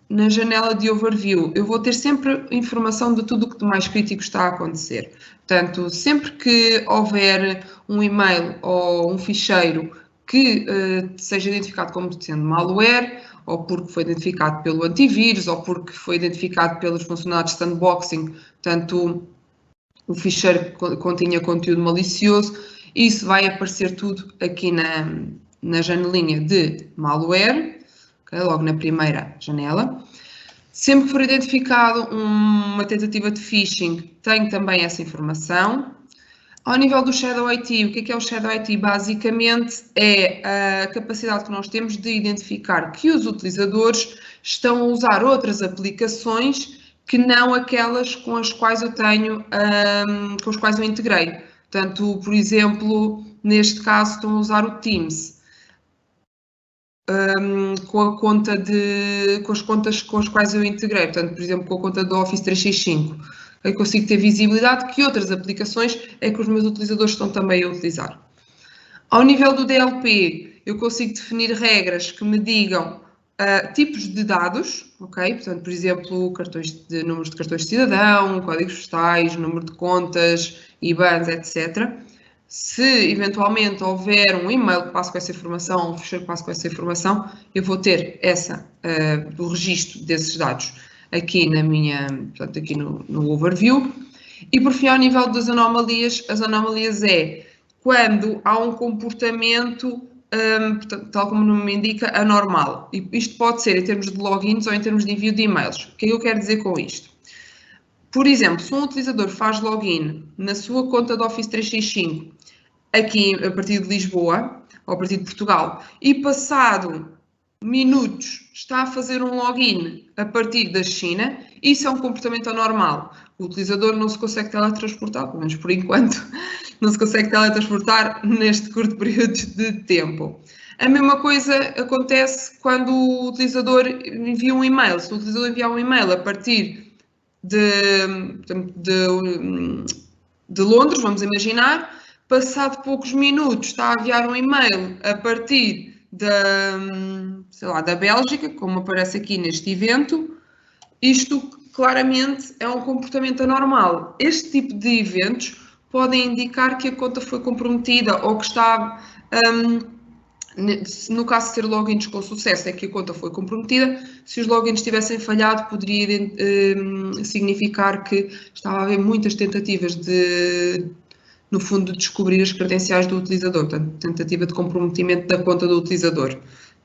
Speaker 3: na janela de overview, eu vou ter sempre informação de tudo o que de mais crítico está a acontecer. Portanto, sempre que houver um e-mail ou um ficheiro que seja identificado como sendo malware, ou porque foi identificado pelo antivírus, ou porque foi identificado pelos funcionários de sandboxing, portanto, o ficheiro continha conteúdo malicioso, isso vai aparecer tudo aqui na janelinha de malware, okay, logo na primeira janela. Sempre que for identificado uma tentativa de phishing, tenho também essa informação. Ao nível do Shadow IT, o que é o Shadow IT? Basicamente é a capacidade que nós temos de identificar que os utilizadores estão a usar outras aplicações que não aquelas com as quais eu tenho, com as quais eu integrei. Portanto, por exemplo, neste caso estão a usar o Teams. Com as contas com as quais eu integrei, portanto, por exemplo, com a conta do Office 365. Eu consigo ter visibilidade que outras aplicações é que os meus utilizadores estão também a utilizar. Ao nível do DLP, eu consigo definir regras que me digam tipos de dados, ok? Portanto, por exemplo, números de cartões de cidadão, códigos postais, número de contas, IBANs, etc. Se eventualmente houver um e-mail que passe com essa informação, um ficheiro que passe com essa informação, eu vou ter o registro desses dados aqui portanto, aqui no overview. E por fim, ao nível das anomalias, as anomalias é quando há um comportamento, portanto, tal como o nome me indica, anormal. E isto pode ser em termos de logins ou em termos de envio de e-mails. O que é que eu quero dizer com isto? Por exemplo, se um utilizador faz login na sua conta do Office 365, aqui a partir de Lisboa, ou a partir de Portugal, e passado minutos está a fazer um login a partir da China, isso é um comportamento anormal. O utilizador não se consegue teletransportar, pelo menos por enquanto, não se consegue teletransportar neste curto período de tempo. A mesma coisa acontece quando o utilizador envia um e-mail. Se o utilizador enviar um e-mail a partir de Londres, vamos imaginar, passado poucos minutos está a enviar um e-mail a partir sei lá, da Bélgica, como aparece aqui neste evento, isto claramente é um comportamento anormal. Este tipo de eventos podem indicar que a conta foi comprometida ou que está, no caso de ser logins com sucesso, é que a conta foi comprometida. Se os logins tivessem falhado, poderia significar que estava a haver muitas tentativas de, no fundo, descobrir as credenciais do utilizador, portanto, tentativa de comprometimento da conta do utilizador.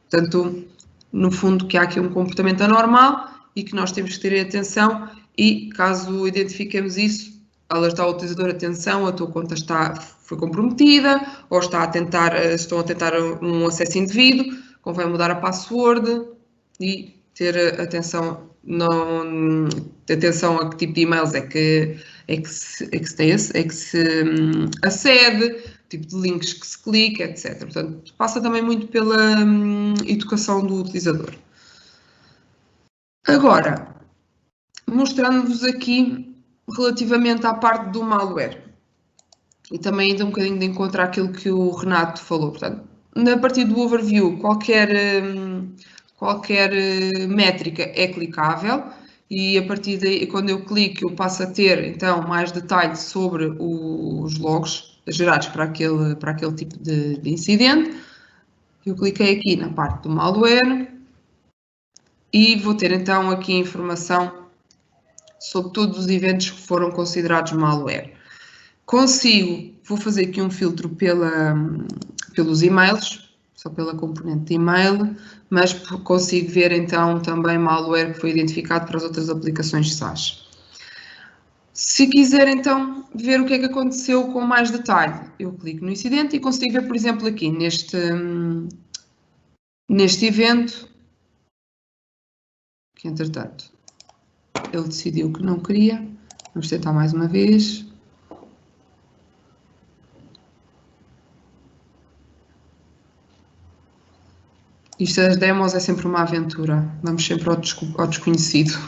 Speaker 3: Portanto, no fundo, que há aqui um comportamento anormal e que nós temos que ter atenção e, caso identifiquemos isso, alertar o utilizador: atenção, a tua conta foi comprometida ou estão a tentar um acesso indevido, convém mudar a password e ter atenção, atenção a que tipo de e-mails é que se acede, tipo de links que se clica, etc. Portanto, passa também muito pela educação do utilizador. Agora, mostrando-vos aqui relativamente à parte do malware. E também ainda um bocadinho de encontro àquilo que o Renato falou. Portanto, a partir do overview, qualquer métrica é clicável e a partir daí, quando eu clico, eu passo a ter então mais detalhes sobre os logs gerados para aquele tipo de incidente. Eu cliquei aqui na parte do malware e vou ter então aqui informação sobre todos os eventos que foram considerados malware. Vou fazer aqui um filtro pelos e-mails, só pela componente de e-mail, mas consigo ver então também malware que foi identificado para as outras aplicações SaaS. Se quiser então ver o que é que aconteceu com mais detalhe, eu clico no incidente e consigo ver, por exemplo, aqui neste evento, que entretanto ele decidiu que não queria. Vamos tentar mais uma vez. Isto das demos é sempre uma aventura. Vamos sempre ao desconhecido.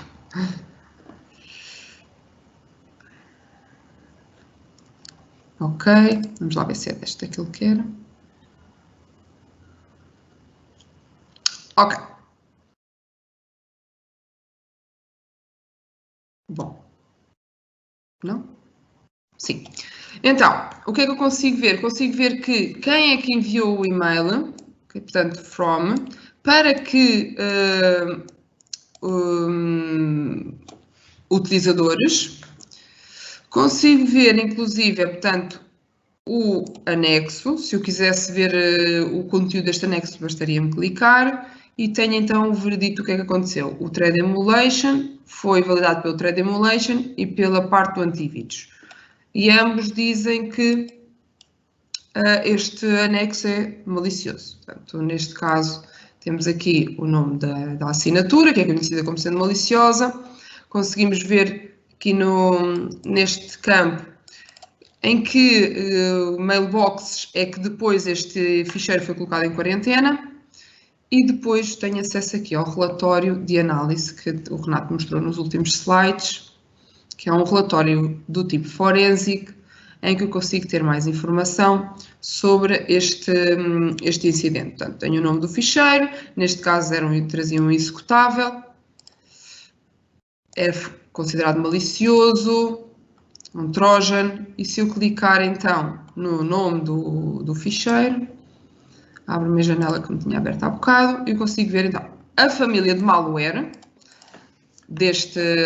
Speaker 3: Ok, vamos lá ver se é desta que ele quer. Ok. Bom. Não? Sim. Então, o que é que eu consigo ver? Consigo ver que quem é que enviou o e-mail, portanto, from, para que utilizadores. Consigo ver, inclusive, portanto, o anexo. Se eu quisesse ver o conteúdo deste anexo, bastaria-me clicar. E tenho então o veredito do que é que aconteceu. O Threat Emulation foi validado pelo Threat Emulation e pela parte do antivírus. E ambos dizem que este anexo é malicioso. Portanto, neste caso, temos aqui o nome da assinatura, que é conhecida como sendo maliciosa. Conseguimos ver aqui neste campo em que mailboxes é que depois este ficheiro foi colocado em quarentena. E depois tenho acesso aqui ao relatório de análise que o Renato mostrou nos últimos slides, que é um relatório do tipo forensic, em que eu consigo ter mais informação sobre este incidente. Portanto, tenho o nome do ficheiro, neste caso trazia um executável, era considerado malicioso, um trojan, e se eu clicar então no nome do ficheiro, abre-me a janela que me tinha aberto há bocado, e eu consigo ver então a família de malware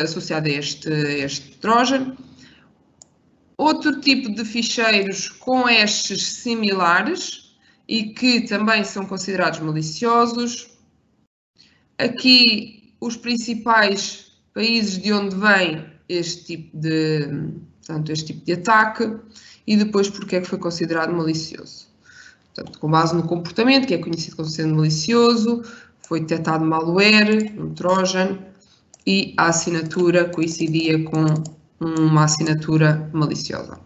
Speaker 3: associada a este trojan, outro tipo de ficheiros com hashes similares e que também são considerados maliciosos. Aqui os principais países de onde vem este tipo de ataque e depois porque é que foi considerado malicioso. Portanto, com base no comportamento, que é conhecido como sendo malicioso, foi detectado malware, um trojan, e a assinatura coincidia com uma assinatura maliciosa.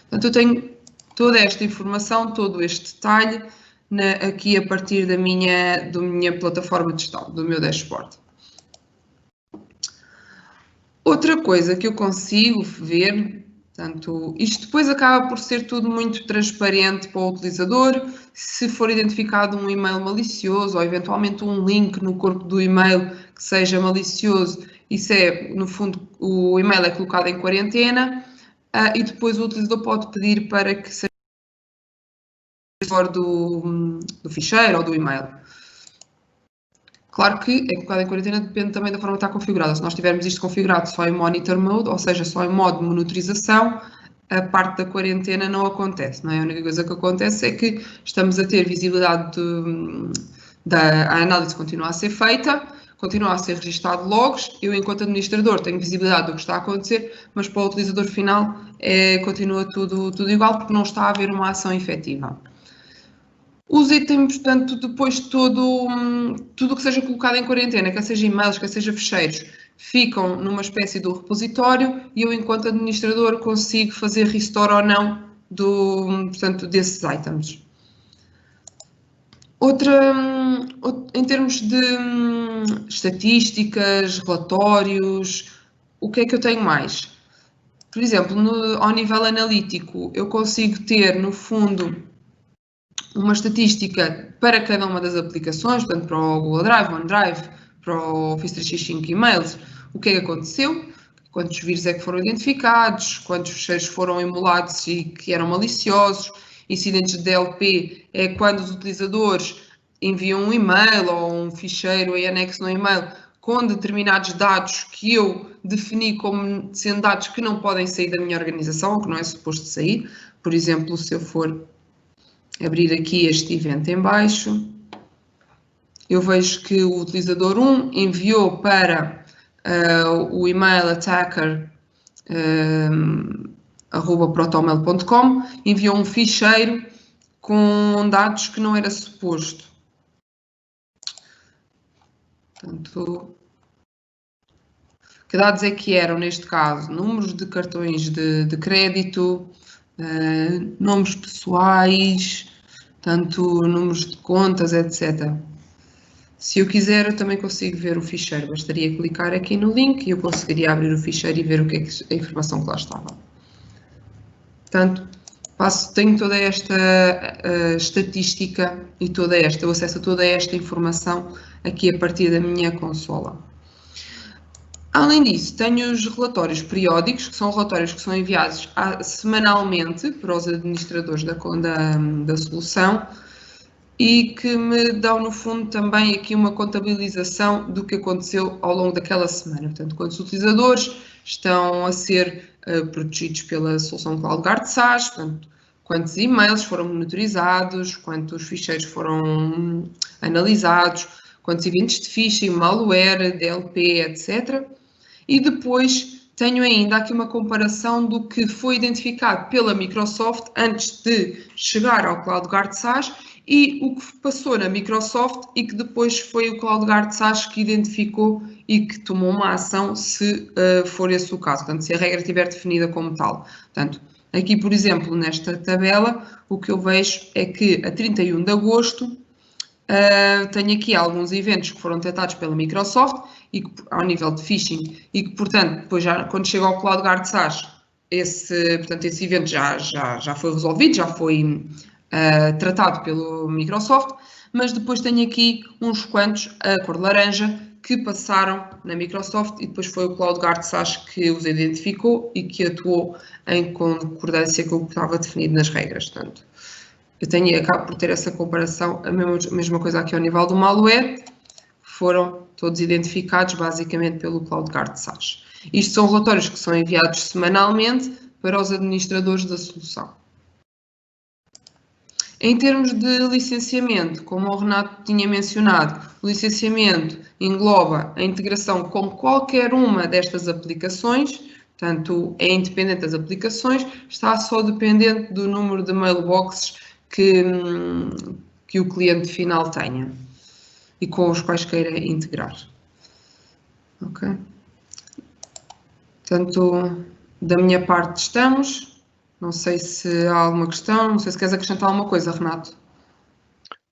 Speaker 3: Portanto, eu tenho toda esta informação, todo este detalhe, aqui a partir da minha plataforma de gestão, do meu dashboard. Outra coisa que eu consigo ver, Portanto, isto depois acaba por ser tudo muito transparente para o utilizador. Se for identificado um e-mail malicioso ou eventualmente um link no corpo do e-mail que seja malicioso, isso é, no fundo, o e-mail é colocado em quarentena e depois o utilizador pode pedir para que seja fora do ficheiro ou do e-mail. Claro que é colocado em quarentena, depende também da forma que está configurada. Se nós tivermos isto configurado só em monitor mode, ou seja, só em modo de monitorização, a parte da quarentena não acontece, não é? A única coisa que acontece é que estamos a ter visibilidade a análise continua a ser feita, continua a ser registado logs, eu enquanto administrador tenho visibilidade do que está a acontecer, mas para o utilizador final continua tudo igual porque não está a haver uma ação efetiva. Os itens, portanto, depois tudo que seja colocado em quarentena, quer seja e-mails, quer seja ficheiros, ficam numa espécie de repositório e eu, enquanto administrador, consigo fazer restore ou não portanto, desses items. Em termos de estatísticas, relatórios, o que é que eu tenho mais? Por exemplo, ao nível analítico, eu consigo ter, no fundo, uma estatística para cada uma das aplicações, portanto, para o Google Drive, OneDrive, para o Office 365 e-mails, o que é que aconteceu, quantos vírus é que foram identificados, quantos ficheiros foram emulados e que eram maliciosos, incidentes de DLP é quando os utilizadores enviam um e-mail ou um ficheiro em anexo no e-mail com determinados dados que eu defini como sendo dados que não podem sair da minha organização, ou que não é suposto sair. Por exemplo, se eu for abrir aqui este evento em baixo, eu vejo que o utilizador 1 enviou para o email attacker @protonmail.com, enviou um ficheiro com dados que não era suposto. Portanto, que dados é que eram neste caso? Números de cartões de crédito, nomes pessoais, tanto números de contas, etc. Se eu quiser, eu também consigo ver o ficheiro. Bastaria clicar aqui no link e eu conseguiria abrir o ficheiro e ver o que é a informação que lá estava. Portanto, tenho toda esta estatística e eu acesso a toda esta informação aqui a partir da minha consola. Além disso, tenho os relatórios periódicos, que são relatórios que são enviados semanalmente para os administradores da solução e que me dão, no fundo, também aqui uma contabilização do que aconteceu ao longo daquela semana. Portanto, quantos utilizadores estão a ser protegidos pela solução CloudGuard SaaS, portanto, quantos e-mails foram monitorizados, quantos ficheiros foram analisados, quantos eventos de phishing, malware, DLP, etc. E depois tenho ainda aqui uma comparação do que foi identificado pela Microsoft antes de chegar ao CloudGuard SaaS e o que passou na Microsoft e que depois foi o CloudGuard SaaS que identificou e que tomou uma ação se for esse o caso, portanto, se a regra estiver definida como tal. Portanto, aqui, por exemplo, nesta tabela, o que eu vejo é que a 31 de agosto tenho aqui alguns eventos que foram detectados pela Microsoft e que, ao nível de phishing e que, portanto, depois quando chega ao CloudGuard SaaS, esse evento já foi resolvido, já foi tratado pelo Microsoft, mas depois tenho aqui uns quantos, a cor de laranja, que passaram na Microsoft e depois foi o CloudGuard SaaS que os identificou e que atuou em concordância com o que estava definido nas regras. Portanto, acabo por ter essa comparação, a mesma coisa aqui ao nível do malware, foram todos identificados basicamente pelo CloudGuard SaaS. Isto são relatórios que são enviados semanalmente para os administradores da solução. Em termos de licenciamento, como o Renato tinha mencionado, o licenciamento engloba a integração com qualquer uma destas aplicações, portanto, é independente das aplicações, está só dependente do número de mailboxes que o cliente final tenha e com os quais queira integrar. Ok? Portanto, da minha parte estamos. Não sei se há alguma questão, não sei se queres acrescentar alguma coisa, Renato.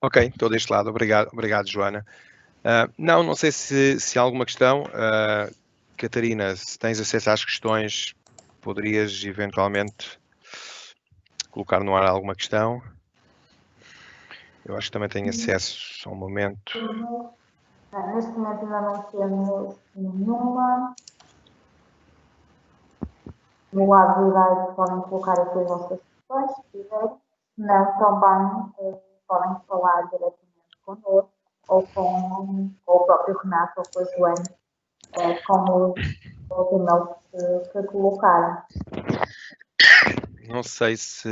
Speaker 2: Ok, estou deste lado. Obrigado, Joana. Não sei se há alguma questão. Catarina, se tens acesso às questões, poderias eventualmente colocar no ar alguma questão? Eu acho que também tenho acesso ao momento.
Speaker 1: Neste momento ainda não temos nenhuma. No lado direito podem colocar aqui as vossas questões, se quiserem. Se não, também podem falar diretamente connosco, ou com o próprio Renato, ou com a Joana, como os e-mails que colocaram.
Speaker 2: Não sei se...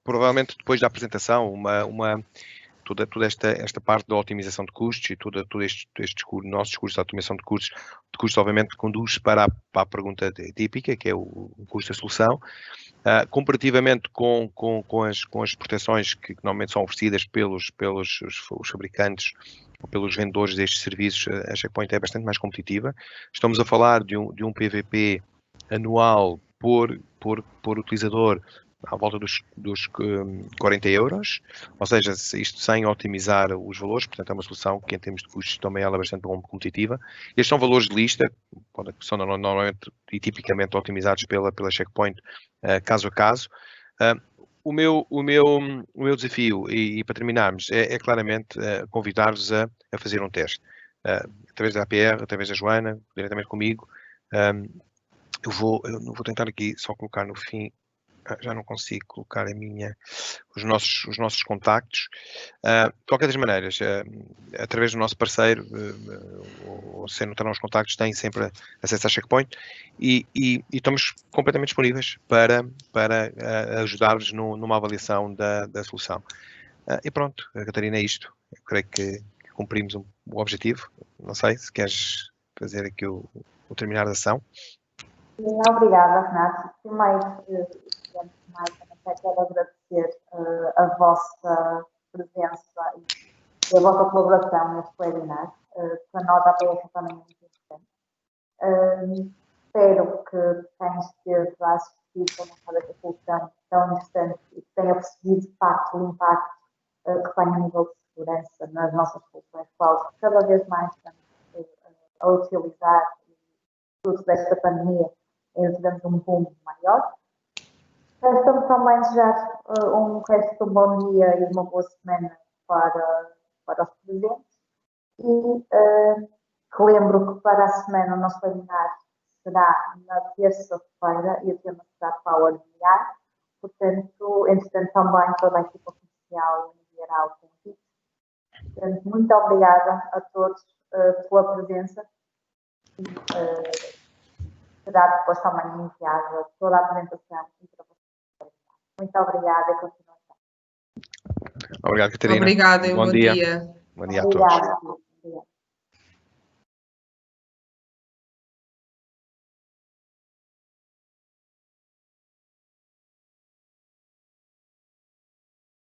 Speaker 2: provavelmente depois da apresentação, toda esta parte da otimização de custos e todo este discurso, nosso discurso de otimização de custos obviamente conduz para a pergunta típica, que é o custo da solução. Comparativamente com as proteções que normalmente são oferecidas pelos os fabricantes ou pelos vendedores destes serviços, a Checkpoint é bastante mais competitiva. Estamos a falar de um PVP anual por utilizador à volta dos 40 euros, ou seja, isto sem otimizar os valores, portanto é uma solução que em termos de custos também ela é bastante competitiva. Estes são valores de lista, que são normalmente e tipicamente otimizados pela Checkpoint, caso a caso. O meu desafio, e para terminarmos, é claramente convidar-vos a fazer um teste. Através da APR, através da Joana, diretamente comigo. Eu vou tentar aqui só colocar no fim, já não consigo colocar os nossos contactos. De qualquer das maneiras, através do nosso parceiro, ou sem notar os contactos, têm sempre acesso à Checkpoint e estamos completamente disponíveis para ajudar-vos numa avaliação da solução. E pronto, Catarina, é isto. Eu creio que cumprimos o objetivo. Não sei se queres fazer aqui o terminar da ação.
Speaker 1: Obrigada, Renato. Primeiro, antes de mais, também quero agradecer a vossa presença e a vossa colaboração neste webinar. Para nós, a APR também é muito importante. Espero que quem esteve a assistir tenha estado esta solução tão interessante e que tenha percebido, de facto, o impacto que tem a nível de segurança nas nossas soluções cloud, que cada vez mais estamos a utilizar, fruto desta pandemia, ainda tivemos um boom maior. Resta-me também desejar um resto de um bom dia e uma boa semana para os presentes. E relembro que para a semana o nosso webinar será na terça-feira e o tema será Power BI. Portanto, entretanto, também toda a equipa comercial enviará o convite. Portanto, muito obrigada a todos pela presença. Será depois também enviada toda a apresentação e para vocês. Muito obrigada e continuação.
Speaker 2: Obrigado, Catarina.
Speaker 3: Obrigada e um bom dia.
Speaker 2: Bom dia a todos.
Speaker 1: Obrigada.